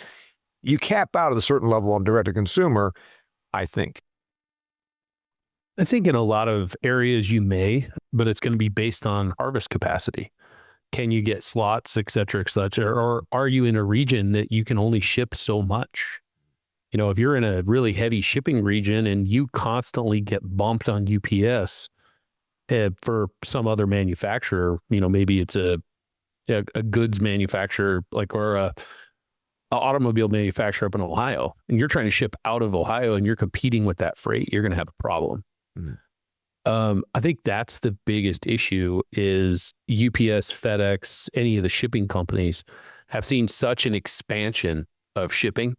You cap out at a certain level on direct to consumer, I think. I think in a lot of areas you may, but it's going to be based on harvest capacity. Can you get slots, et cetera, or are you in a region that you can only ship so much? If you're in a really heavy shipping region and you constantly get bumped on UPS for some other manufacturer, maybe it's a goods manufacturer, or a automobile manufacturer up in Ohio, and you're trying to ship out of Ohio and you're competing with that freight, you're going to have a problem. Mm-hmm. I think that's the biggest issue is UPS, FedEx, any of the shipping companies have seen such an expansion of shipping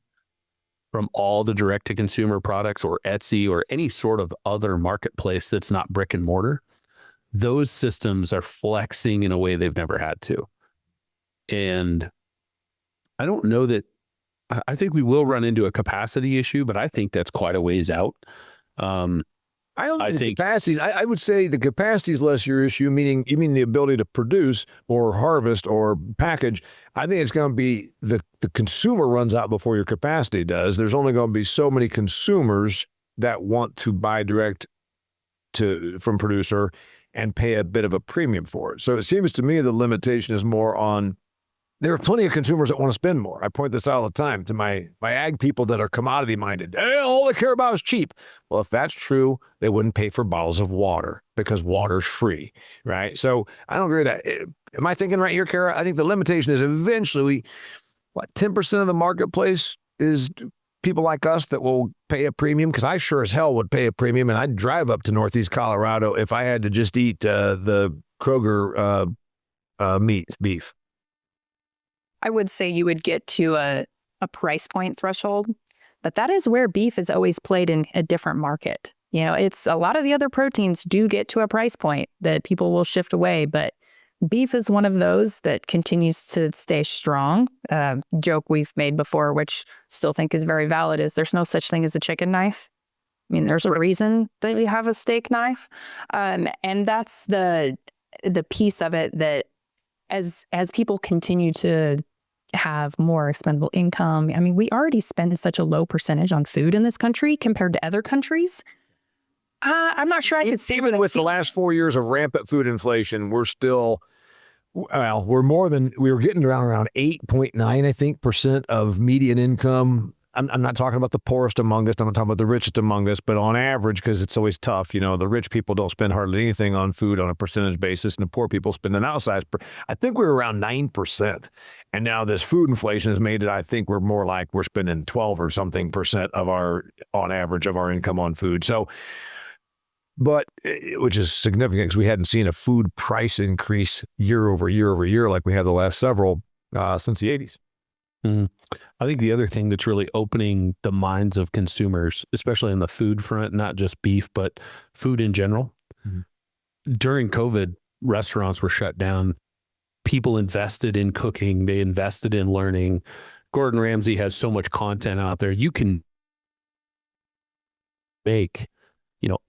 from all the direct-to-consumer products or Etsy or any sort of other marketplace that's not brick and mortar. Those systems are flexing in a way they've never had to. And I don't know that, I think we will run into a capacity issue, but I think that's quite a ways out. I think capacities. I would say the capacity is less your issue. Meaning, you mean the ability to produce or harvest or package. I think it's going to be the consumer runs out before your capacity does. There's only going to be so many consumers that want to buy direct from producer and pay a bit of a premium for it. So it seems to me the limitation is more on. There are plenty of consumers that want to spend more. I point this out all the time to my ag people that are commodity minded. Hey, all they care about is cheap. Well, if that's true, they wouldn't pay for bottles of water because water's free, right? So I don't agree with that. Am I thinking right here, Kara? I think the limitation is eventually, 10% of the marketplace is people like us that will pay a premium, because I sure as hell would pay a premium, and I'd drive up to Northeast Colorado if I had to just eat the Kroger beef. I would say you would get to a price point threshold But that is where beef has always played in a different market. It's a lot of the other proteins do get to a price point that people will shift away, but beef is one of those that continues to stay strong. Joke we've made before, which still think is very valid, is there's no such thing as a chicken knife. I mean, there's a reason that we have a steak knife. And that's the piece of it that as people continue to have more expendable income, I mean, we already spend such a low percentage on food in this country compared to other countries. I'm not sure I could see. Even with the last 4 years of rampant food inflation, we're still, well, we were getting around 8.9, I think, % of median income. I'm not talking about the poorest among us. I'm not talking about the richest among us, but on average, because it's always tough, the rich people don't spend hardly anything on food on a percentage basis, and the poor people spend an outsized. I think we were around 9%. And now this food inflation has made it, I think we're spending 12 or something % of on average of our income on food. So, but which is significant because we hadn't seen a food price increase year over year like we had the last several since the 80s. I think the other thing that's really opening the minds of consumers, especially on the food front, not just beef, but food in general. During COVID, restaurants were shut down. People invested in cooking. They invested in learning. Gordon Ramsay has so much content out there. You can make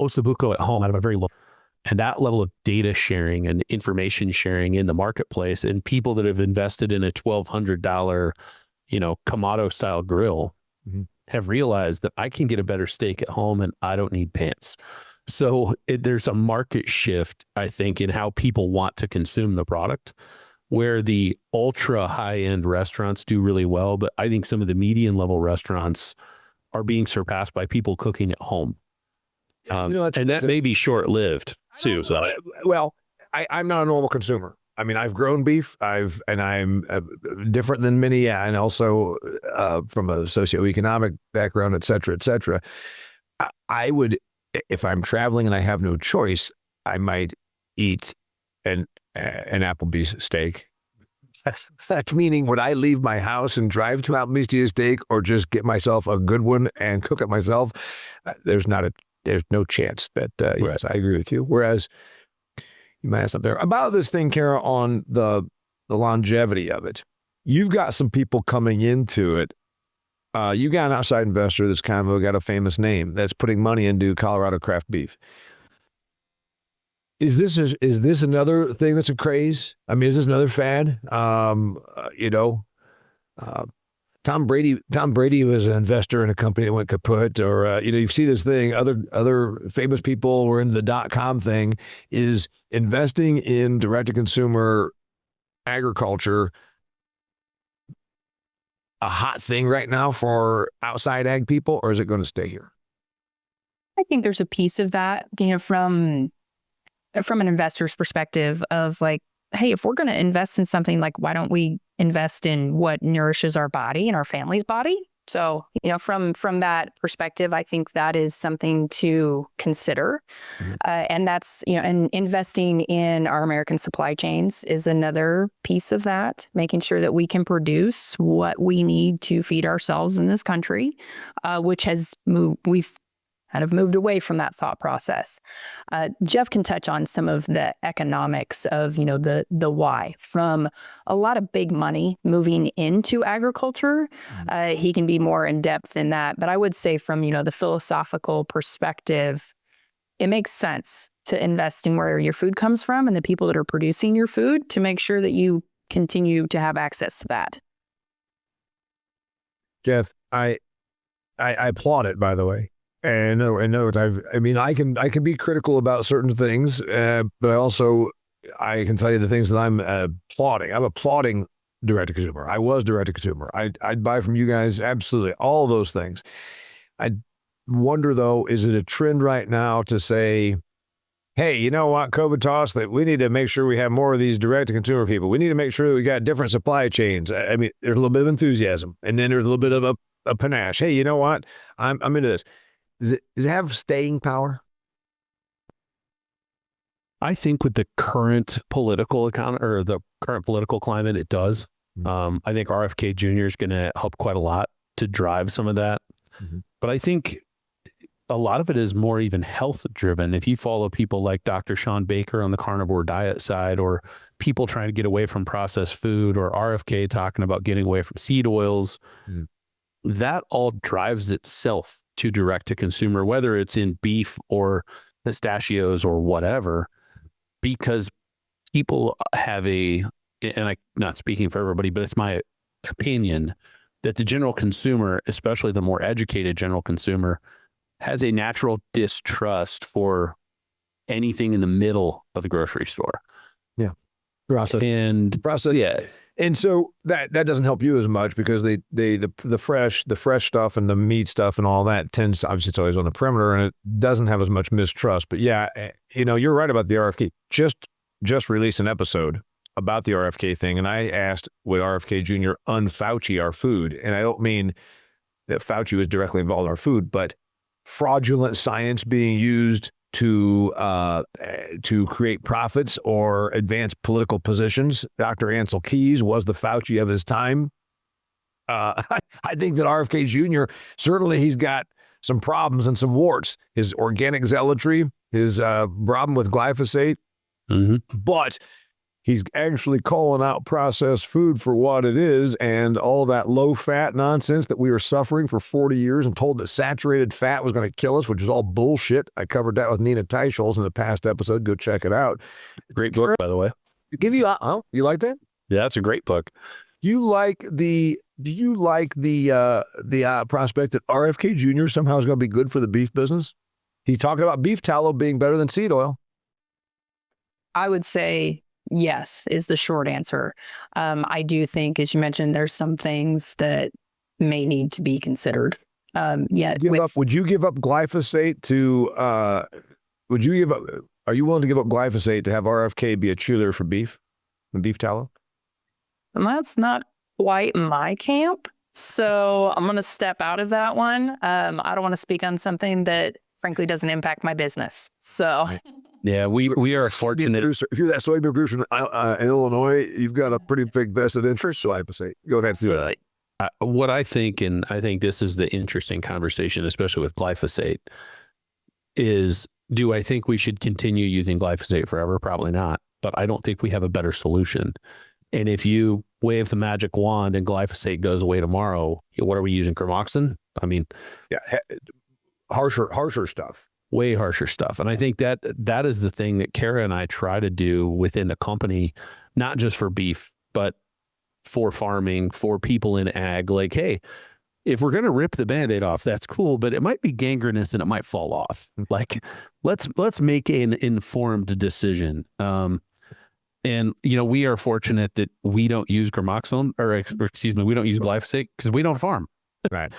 ossobuco at home out of a very low, and that level of data sharing and information sharing in the marketplace, and people that have invested in a $1,200, Kamado style grill have realized that I can get a better steak at home and I don't need pants. So there's a market shift, I think, in how people want to consume the product, where the ultra high end restaurants do really well. But I think some of the median level restaurants are being surpassed by people cooking at home. And that may be short-lived too. So, well, I'm not a normal consumer. I mean, I've grown beef. I'm different than many, and also from a socioeconomic background, et cetera, et cetera. I would, if I'm traveling and I have no choice, I might eat an Applebee's steak. That's meaning, would I leave my house and drive to Applebee's to eat a steak, or just get myself a good one and cook it myself? There's no chance that, yes, I agree with you. Whereas you might have something there about this thing, Kara, on the longevity of it. You've got some people coming into it. You got an outside investor that's kind of got a famous name that's putting money into Colorado craft beef. Is this another thing that's a craze? I mean, is this another fad? Tom Brady was an investor in a company that went kaput, or you see this thing. Other famous people were into the .com thing. Is investing in direct-to-consumer agriculture a hot thing right now for outside ag people, or is it going to stay here? I think there's a piece of that, from an investor's perspective of like, hey, if we're going to invest in something, like, why don't we invest in what nourishes our body and our family's body? So, from that perspective, I think that is something to consider. And that's, and investing in our American supply chains is another piece of that, making sure that we can produce what we need to feed ourselves in this country, which has we've kind of moved away from that thought process. Jeff can touch on some of the economics of, the why from a lot of big money moving into agriculture. He can be more in depth in that. But I would say from, the philosophical perspective, it makes sense to invest in where your food comes from and the people that are producing your food to make sure that you continue to have access to that. Jeff, I applaud it, by the way. And in other words, I can be critical about certain things, but I can tell you the things that I'm applauding. I'm applauding direct-to-consumer. I was direct-to-consumer. I'd buy from you guys, absolutely, all those things. I wonder, though, is it a trend right now to say, hey, you know what, COVID taught us that we need to make sure we have more of these direct-to-consumer people. We need to make sure that we got different supply chains. I mean, there's a little bit of enthusiasm, and then there's a little bit of a panache. Hey, you know what, I'm into this. Does it have staying power? I think with the current political climate, it does. I think RFK Jr. is going to help quite a lot to drive some of that. But I think a lot of it is more even health driven. If you follow people like Dr. Sean Baker on the carnivore diet side, or people trying to get away from processed food, or RFK talking about getting away from seed oils, that all drives itself to direct to consumer, whether it's in beef or pistachios or whatever, because people have and I'm not speaking for everybody, but it's my opinion that the general consumer, especially the more educated general consumer, has a natural distrust for anything in the middle of the grocery store. Yeah. Process. Yeah. And so that doesn't help you as much, because the fresh stuff and the meat stuff and all that tends to, obviously it's always on the perimeter, and it doesn't have as much mistrust. But yeah, you're right about the RFK. Just released an episode about the RFK thing, and I asked, would RFK Jr. un-Fauci our food? And I don't mean that Fauci was directly involved in our food, but fraudulent science being used to create profits or advance political positions. Dr. Ansel Keys was the Fauci of his time. I think that RFK Jr., certainly he's got some problems and some warts. His organic zealotry, his problem with glyphosate, but he's actually calling out processed food for what it is, and all that low-fat nonsense that we were suffering for 40 years and told that saturated fat was going to kill us, which is all bullshit. I covered that with Nina Teicholz in the past episode. Go check it out. Great book, by the way. You like that? Yeah, that's a great book. Do you like the prospect that RFK Jr. somehow is going to be good for the beef business? He's talking about beef tallow being better than seed oil. I would say yes is the short answer. I do think, as you mentioned, there's some things that may need to be considered. Would you give up glyphosate to? Are you willing to give up glyphosate to have RFK be a cheerleader for beef and beef tallow? And that's not quite my camp, so I'm going to step out of that one. I don't want to speak on something that, frankly, doesn't impact my business. So. Yeah, we are fortunate. If you're that soybean producer in Illinois, you've got a pretty big vested interest. Glyphosate. Go ahead. See what what I think, and I think this is the interesting conversation, especially with glyphosate, is do I think we should continue using glyphosate forever? Probably not. But I don't think we have a better solution. And if you wave the magic wand and glyphosate goes away tomorrow, what are we using? Gramoxin? I mean, yeah, harsher stuff. Way harsher stuff. And I think that is the thing that Kara and I try to do within the company, not just for beef, but for farming, for people in ag. Like, hey, if we're going to rip the Band-Aid off, that's cool, but it might be gangrenous and it might fall off. Like, let's make an informed decision. And, we are fortunate that we don't use gramoxone, we don't use glyphosate because we don't farm. Right.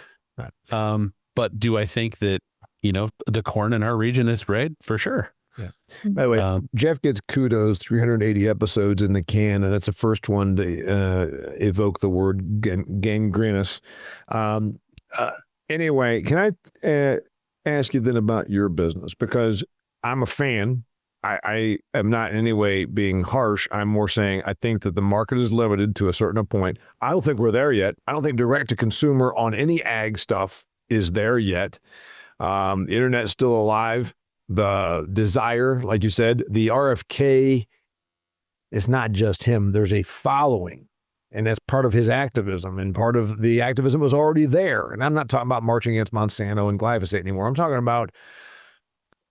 But do I think that, the corn in our region is sprayed? For sure. Yeah. By the way, Jeff gets kudos, 380 episodes in the can, and it's the first one to evoke the word gangrenous. Anyway, can I ask you then about your business? Because I'm a fan. I am not in any way being harsh. I'm more saying I think that the market is limited to a certain point. I don't think we're there yet. I don't think direct to consumer on any ag stuff is there yet. The internet's still alive. The desire, like you said, the RFK, it's not just him. There's a following, and that's part of his activism, and part of the activism was already there. And I'm not talking about marching against Monsanto and glyphosate anymore. I'm talking about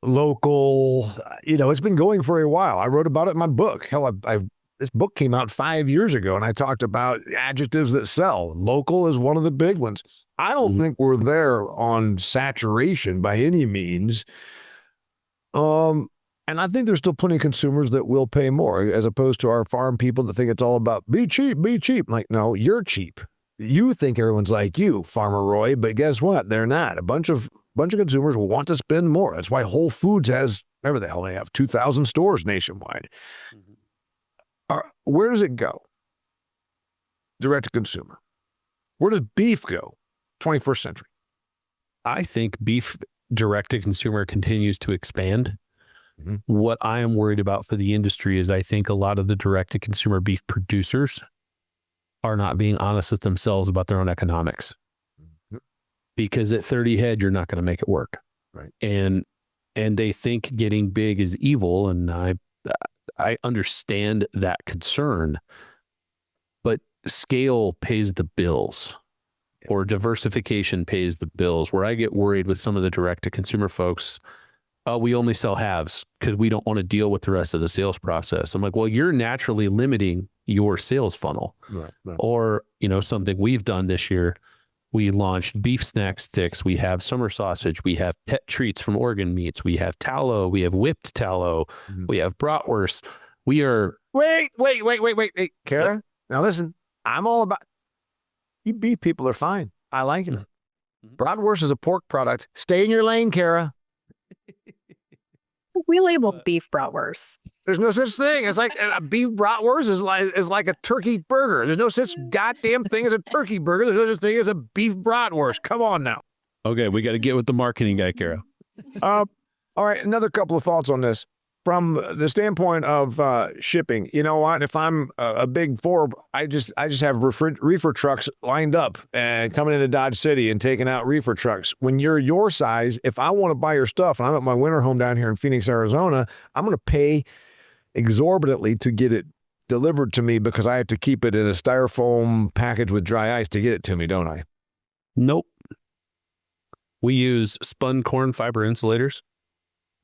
local, it's been going for a while. I wrote about it in my book. Hell, this book came out 5 years ago, and I talked about adjectives that sell. Local is one of the big ones. I don't think we're there on saturation by any means. And I think there's still plenty of consumers that will pay more, as opposed to our farm people that think it's all about be cheap, be cheap. Like, no, you're cheap. You think everyone's like you, Farmer Roy, but guess what? They're not. A bunch of consumers want to spend more. That's why Whole Foods has, whatever the hell they have, 2,000 stores nationwide. Where does it go? Direct to consumer. Where does beef go? 21st century. I think beef direct to consumer continues to expand. What I am worried about for the industry is I think a lot of the direct to consumer beef producers are not being honest with themselves about their own economics. because at 30 head, you're not going to make it work. Right. And they think getting big is evil. And I understand that concern, but scale pays the bills, or diversification pays the bills. Where I get worried with some of the direct to consumer folks, we only sell halves because we don't want to deal with the rest of the sales process. I'm like, well, you're naturally limiting your sales funnel. Right. Or, something we've done this year, we launched beef snack sticks. We have summer sausage. We have pet treats from organ meats. We have tallow. We have whipped tallow. We have bratwurst. We are... Wait, Kara. Now listen, I'm all about... You beef people are fine. I like it. Bratwurst is a pork product. Stay in your lane, Kara. We label beef bratwurst. There's no such thing. It's like a beef bratwurst is like a turkey burger. There's no such goddamn thing as a turkey burger. There's no such thing as a beef bratwurst. Come on now. Okay, we got to get with the marketing guy, Kara. All right, another couple of thoughts on this. From the standpoint of shipping, you know what? If I'm a big four, I just have reefer trucks lined up and coming into Dodge City and taking out reefer trucks. When you're your size, if I want to buy your stuff and I'm at my winter home down here in Phoenix, Arizona, I'm going to pay exorbitantly to get it delivered to me because I have to keep it in a styrofoam package with dry ice to get it to me, don't I? Nope. We use spun corn fiber insulators.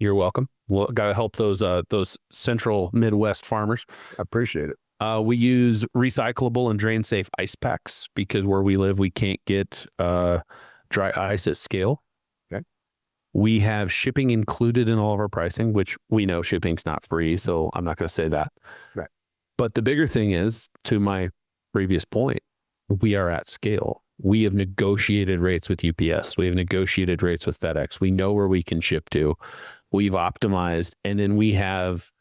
You're welcome. Well, got to help those central Midwest farmers. I appreciate it. We use recyclable and drain safe ice packs because where we live, we can't get dry ice at scale. Okay. We have shipping included in all of our pricing, which we know shipping's not free, so I'm not going to say that. Right. But the bigger thing is, to my previous point, we are at scale. We have negotiated rates with UPS. We have negotiated rates with FedEx. We know where we can ship to. We've optimized, and then we have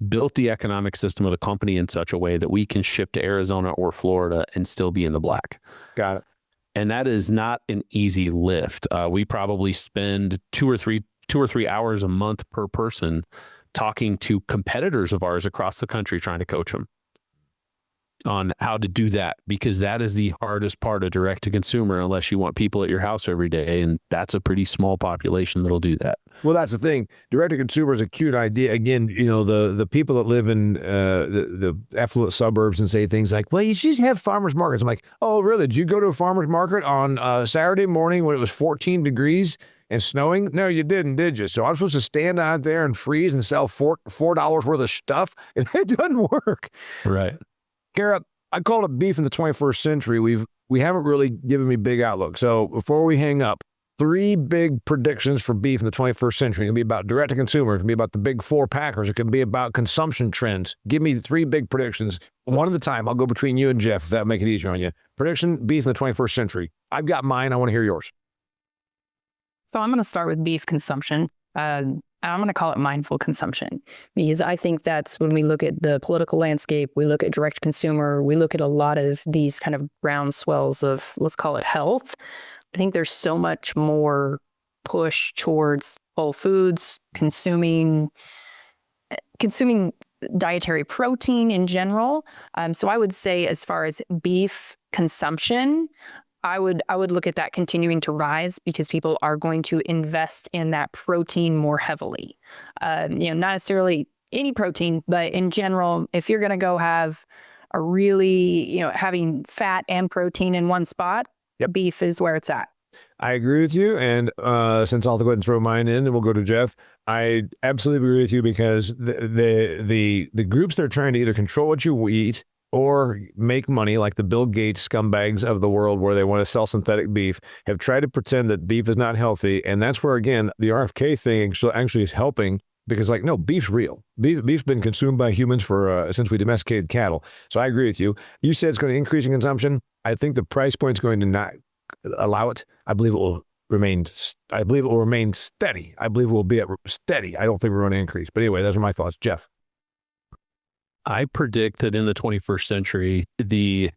built the economic system of the company in such a way that we can ship to Arizona or Florida and still be in the black. Got it. And that is not an easy lift. We probably spend two or three hours a month per person talking to competitors of ours across the country, trying to coach them on how to do that, because that is the hardest part of direct to consumer, unless you want people at your house every day. And that's a pretty small population that'll do that. Well, that's the thing. Direct to consumer is a cute idea. Again, the people that live in the affluent suburbs and say things like, well, you should just have farmers markets. I'm like, oh, really? Did you go to a farmers market on Saturday morning when it was 14 degrees and snowing? No, you didn't, did you? So I'm supposed to stand out there and freeze and sell $4 worth of stuff? And it doesn't work. Right. Kara, I call it beef in the 21st century. We haven't really given me big outlook. So before we hang up, 3 big predictions for beef in the 21st century. It can be about direct to consumer. It can be about the big 4 packers. It can be about consumption trends. Give me 3 big predictions, one at a time. I'll go between you and Jeff if that make it easier on you. Prediction, beef in the 21st century. I've got mine. I want to hear yours. So I'm going to start with beef consumption. I'm going to call it mindful consumption, because I think that's when we look at the political landscape, we look at direct consumer, we look at a lot of these kind of groundswells of, let's call it health. I think there's so much more push towards whole foods, consuming dietary protein in general. So I would say, as far as beef consumption, I would look at that continuing to rise, because people are going to invest in that protein more heavily. Not necessarily any protein, but in general, if you're going to go have a really, having fat and protein in one spot, yep, beef is where it's at. I agree with you. And since I'll go ahead and throw mine in and we'll go to Jeff, I absolutely agree with you, because the groups that are trying to either control what you eat or make money, like the Bill Gates scumbags of the world, where they want to sell synthetic beef, have tried to pretend that beef is not healthy. And that's where, again, the RFK thing actually is helping, because, like, no, beef's real. Beef's been consumed by humans for since we domesticated cattle. So I agree with you. You said it's going to increase in consumption. I think the price point is going to not allow it. I believe it will remain steady. I believe it will be at steady. I don't think we're going to increase. But anyway, those are my thoughts. Jeff. I predict that in the 21st century, the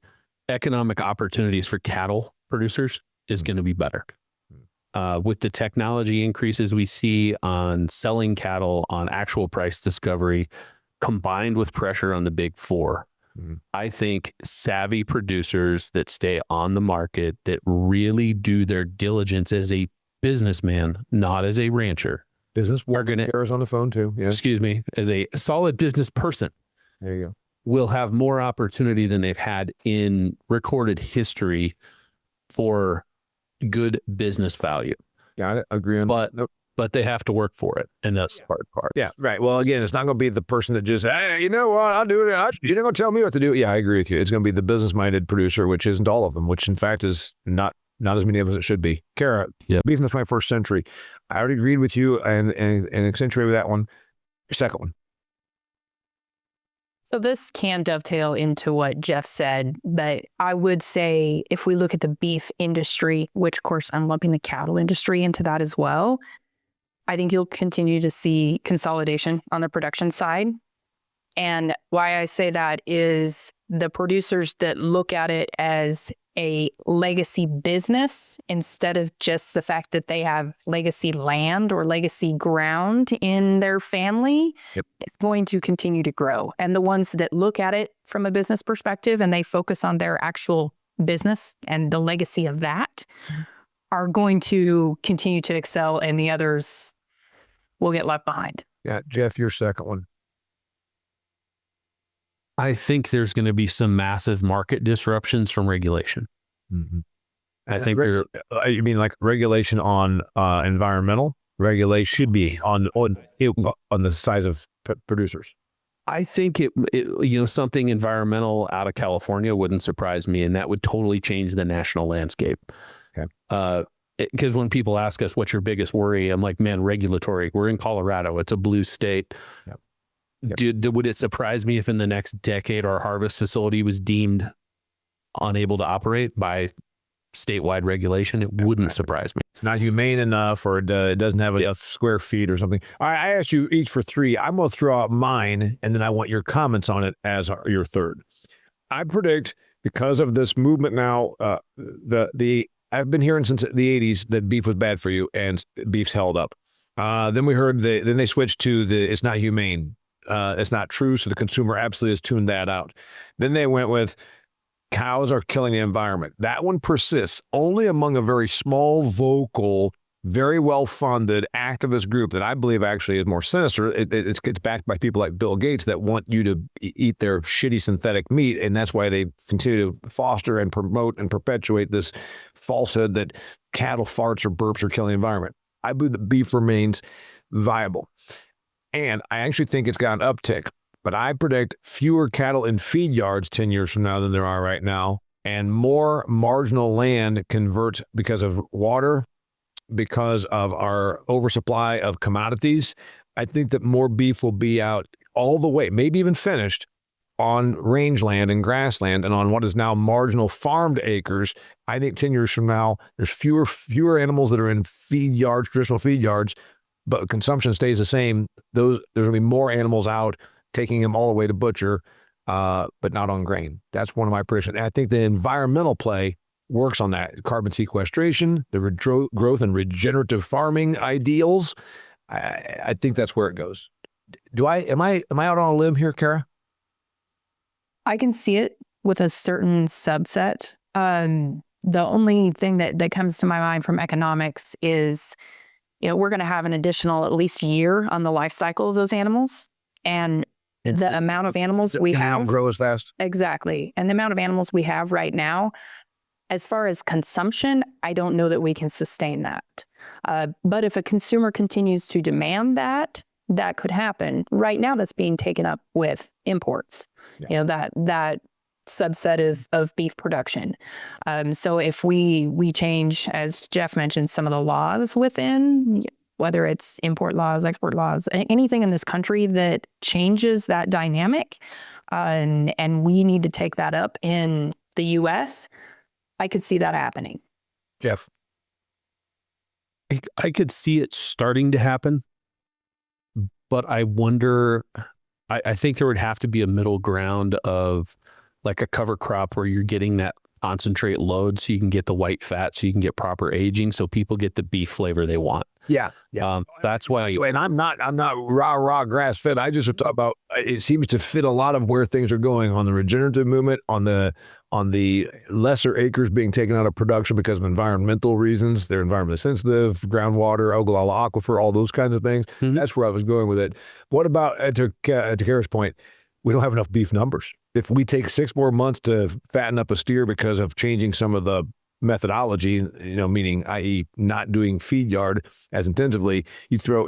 economic opportunities for cattle producers is going to be better. With the technology increases we see on selling cattle, on actual price discovery, combined with pressure on the big 4, I think savvy producers that stay on the market, that really do their diligence as a businessman, not as a rancher, Business are going to, on the phone too. Yeah. excuse me, as a solid business person, There you go. will have more opportunity than they've had in recorded history for good business value. Got it. Agree on. But they have to work for it, and that's the hard part. Yeah, right. Well, again, it's not going to be the person that just, hey, you know what, I'll do it. You're not going to tell me what to do. Yeah, I agree with you. It's going to be the business-minded producer, which isn't all of them, which in fact is not as many of us it should be. Kara, beef in the 21st century. I already agreed with you and accentuated that one. Your second one. So this can dovetail into what Jeff said, but I would say if we look at the beef industry, which of course I'm lumping the cattle industry into that as well, I think you'll continue to see consolidation on the production side. And why I say that is the producers that look at it as a legacy business instead of just the fact that they have legacy land or legacy ground in their family, it's going to continue to grow. And the ones that look at it from a business perspective and they focus on their actual business and the legacy of that are going to continue to excel, and the others will get left behind. Yeah, Jeff, your second one. I think there's going to be some massive market disruptions from regulation. I think you mean like regulation on environmental regulation should be on the size of producers. I think it something environmental out of California wouldn't surprise me, and that would totally change the national landscape. Okay. Because when people ask us, what's your biggest worry? I'm like, man, regulatory. We're in Colorado. It's a blue state. Yep. Would it surprise me if in the next decade our harvest facility was deemed unable to operate by statewide regulation? It wouldn't surprise me. It's not humane enough, or it doesn't have a square feet or something. All right, I asked you each for three. I'm going to throw out mine, and then I want your comments on it as your third. I predict, because of this movement now, I've been hearing since the 80s that beef was bad for you, and beef's held up. Then we heard then they switched to it's not humane. It's not true, so the consumer absolutely has tuned that out. Then they went with cows are killing the environment. That one persists only among a very small, vocal, very well-funded activist group that I believe actually is more sinister. It's backed by people like Bill Gates that want you to eat their shitty synthetic meat, and that's why they continue to foster and promote and perpetuate this falsehood that cattle farts or burps are killing the environment. I believe that beef remains viable. And I actually think it's got an uptick, but I predict fewer cattle in feed yards 10 years from now than there are right now, and more marginal land converts because of water, because of our oversupply of commodities. I think that more beef will be out all the way, maybe even finished, on rangeland and grassland and on what is now marginal farmed acres. I think 10 years from now, there's fewer animals that are in feed yards, traditional feed yards, but consumption stays the same. There's going to be more animals out, taking them all the way to butcher, but not on grain. That's one of my predictions. And I think the environmental play works on that. Carbon sequestration, the growth and regenerative farming ideals. I think that's where it goes. Am I out on a limb here, Kara? I can see it with a certain subset. The only thing that comes to my mind from economics is, we're going to have an additional at least year on the life cycle of those animals. And the amount of animals we have don't grow as fast. Exactly. And the amount of animals we have right now, as far as consumption, I don't know that we can sustain that. But if a consumer continues to demand that could happen. Right now, that's being taken up with imports. Yeah. That subset of beef production. So if we change, as Jeff mentioned, some of the laws within, whether it's import laws, export laws, anything in this country that changes that dynamic, and we need to take that up in the U.S., I could see that happening. Jeff? I could see it starting to happen, but I wonder, I think there would have to be a middle ground of like a cover crop where you're getting that concentrate load so you can get the white fat, so you can get proper aging, so people get the beef flavor they want. Yeah. That's why. And I'm not raw grass fed. I just talk about, it seems to fit a lot of where things are going on the regenerative movement, on the lesser acres being taken out of production because of environmental reasons. They're environmentally sensitive, groundwater, Ogallala Aquifer, all those kinds of things. Mm-hmm. That's where I was going with it. What about, to Kara's point, we don't have enough beef numbers. If we take 6 more months to fatten up a steer because of changing some of the methodology, meaning, i.e. not doing feed yard as intensively,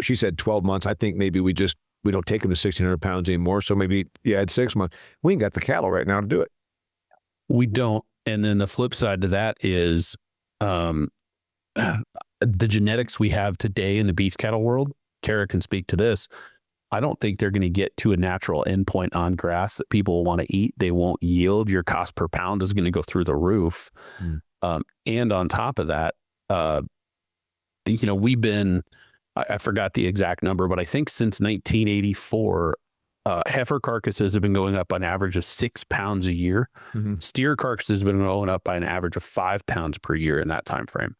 she said 12 months. I think maybe we don't take them to 1,600 pounds anymore. So maybe you add 6 months. We ain't got the cattle right now to do it. We don't. And then the flip side to that is the genetics we have today in the beef cattle world. Kara can speak to this. I don't think they're going to get to a natural endpoint on grass that people want to eat. They won't yield. Your cost per pound is going to go through the roof. And on top of that, we've been, I forgot the exact number, but I think since 1984, heifer carcasses have been going up by an average of 6 pounds a year. Mm-hmm. Steer carcasses have been going up by an average of 5 pounds per year in that time frame.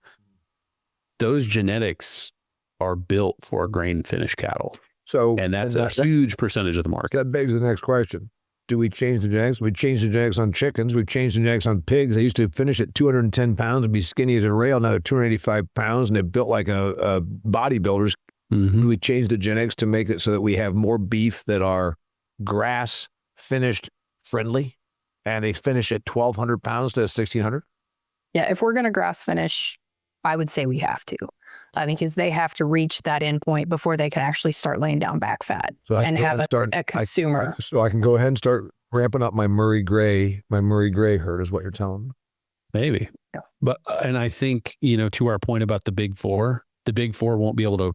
Those genetics are built for grain finished cattle. And that's a huge percentage of the market. That begs the next question. Do we change the genetics? We changed the genetics on chickens. We changed the genetics on pigs. They used to finish at 210 pounds and be skinny as a rail. Now they're 285 pounds and they're built like a bodybuilders. Mm-hmm. We changed the genetics to make it so that we have more beef that are grass finished friendly, and they finish at 1,200 pounds to 1,600. Yeah, if we're going to grass finish, I would say we have to. Because they have to reach that end point before they can actually start laying down back fat and have a consumer. So I can go ahead and start ramping up my Murray Gray herd is what you're telling me. Maybe. Yeah. But, and I think, to our point about the big four won't be able to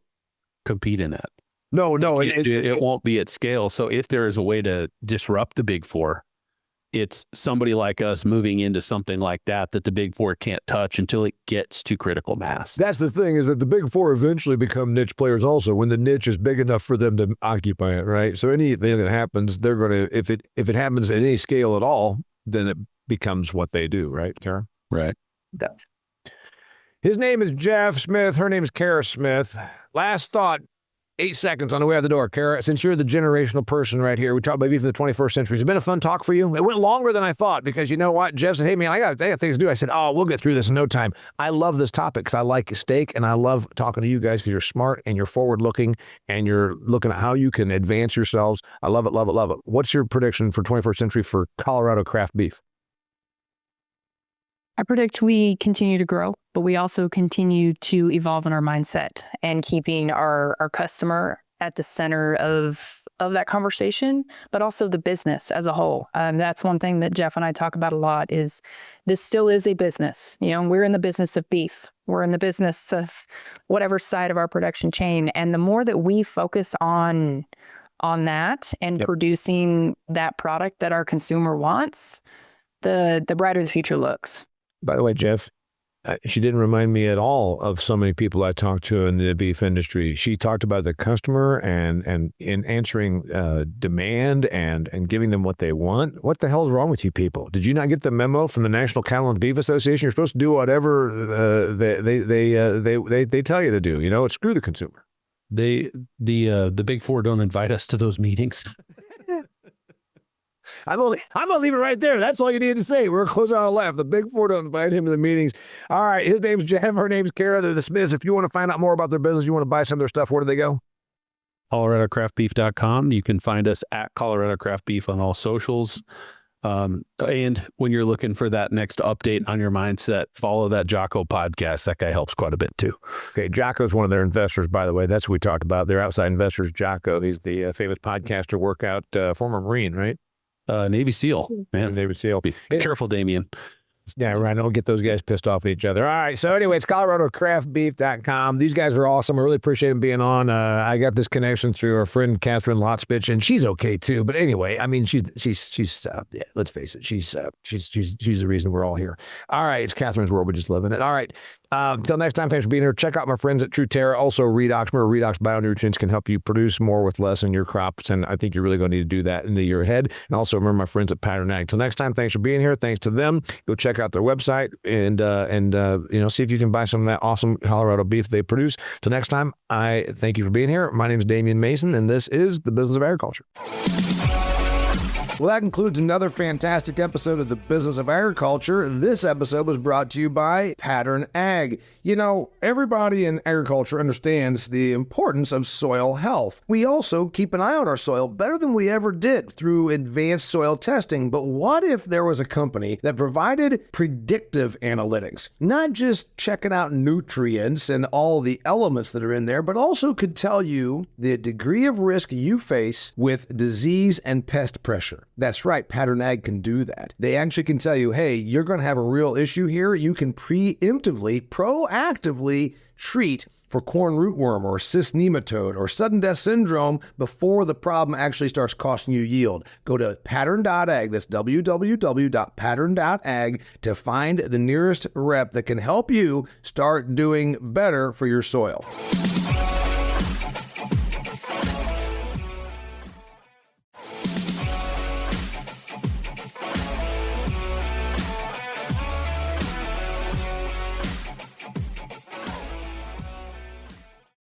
compete in that. No. It won't be at scale. So if there is a way to disrupt the big four, it's somebody like us moving into something like that the big four can't touch until it gets to critical mass. That's the thing, is that the big four eventually become niche players also when the niche is big enough for them to occupy it, right? So anything that happens, they're going to, if it happens at any scale at all, then it becomes what they do, right, Kara? Right. That's. His name is Jeff Smith. Her name is Kara Smith. Last thought. 8 seconds on the way out the door. Kara, since you're the generational person right here, we talked about beef in the 21st century. It's been a fun talk for you. It went longer than I thought because you know what? Jeff said, hey, man, I got things to do. I said, we'll get through this in no time. I love this topic because I like steak and I love talking to you guys because you're smart and you're forward-looking and you're looking at how you can advance yourselves. I love it, love it, love it. What's your prediction for 21st century for Colorado craft beef? I predict we continue to grow, but we also continue to evolve in our mindset and keeping our customer at the center of that conversation, but also the business as a whole. That's one thing that Jeff and I talk about a lot is this still is a business. We're in the business of beef. We're in the business of whatever side of our production chain. And the more that we focus on that and producing that product that our consumer wants, the brighter the future looks. By the way, Jeff, she didn't remind me at all of so many people I talked to in the beef industry. She talked about the customer and in answering demand and giving them what they want. What the hell is wrong with you people? Did you not get the memo from the National Cattle and Beef Association? You're supposed to do whatever they tell you to do. Screw the consumer. The big four don't invite us to those meetings. I'm gonna leave it right there. That's all you need to say. We're closing on a laugh. The big four don't invite him to the meetings. All right, his name's Jeff. Her name's Kara. They're the Smiths. If you want to find out more about their business, you want to buy some of their stuff, where do they go? ColoradoCraftBeef.com. You can find us at Colorado Craft Beef on all socials. And when you're looking for that next update on your mindset, follow that Jocko podcast. That guy helps quite a bit too. Okay, Jocko's one of their investors, by the way. That's what we talked about. They're outside investors. Jocko, he's the famous podcaster, workout, former Marine, right? Navy SEAL, man. Navy SEAL. Be careful, Damian. Yeah, right. Don't get those guys pissed off at each other. All right. So anyway, it's ColoradoCraftBeef.com. These guys are awesome. I really appreciate them being on. I got this connection through our friend Catherine Lotspich, and she's okay too. But anyway, I mean, she's yeah, let's face it. She's the reason we're all here. All right. It's Catherine's world. We just live in it. All right. Until next time, thanks for being here. Check out my friends at TrueTerra. Also, Redox. Remember, Redox Bionutrients can help you produce more with less in your crops, and I think you're really going to need to do that in the year ahead. And also, remember my friends at Pattern Ag. Until next time, thanks for being here. Thanks to them. Go check out their website and see if you can buy some of that awesome Colorado beef they produce. Till next time, I thank you for being here. My name is Damian Mason, and this is The Business of Agriculture. Well, that concludes another fantastic episode of The Business of Agriculture. This episode was brought to you by Pattern Ag. You know, everybody in agriculture understands the importance of soil health. We also keep an eye on our soil better than we ever did through advanced soil testing. But what if there was a company that provided predictive analytics? Not just checking out nutrients and all the elements that are in there, but also could tell you the degree of risk you face with disease and pest pressure. That's right, Pattern Ag can do that. They actually can tell you, hey, you're going to have a real issue here. You can preemptively, proactively treat for corn rootworm or cyst nematode or sudden death syndrome before the problem actually starts costing you yield. Go to pattern.ag, that's www.pattern.ag, to find the nearest rep that can help you start doing better for your soil.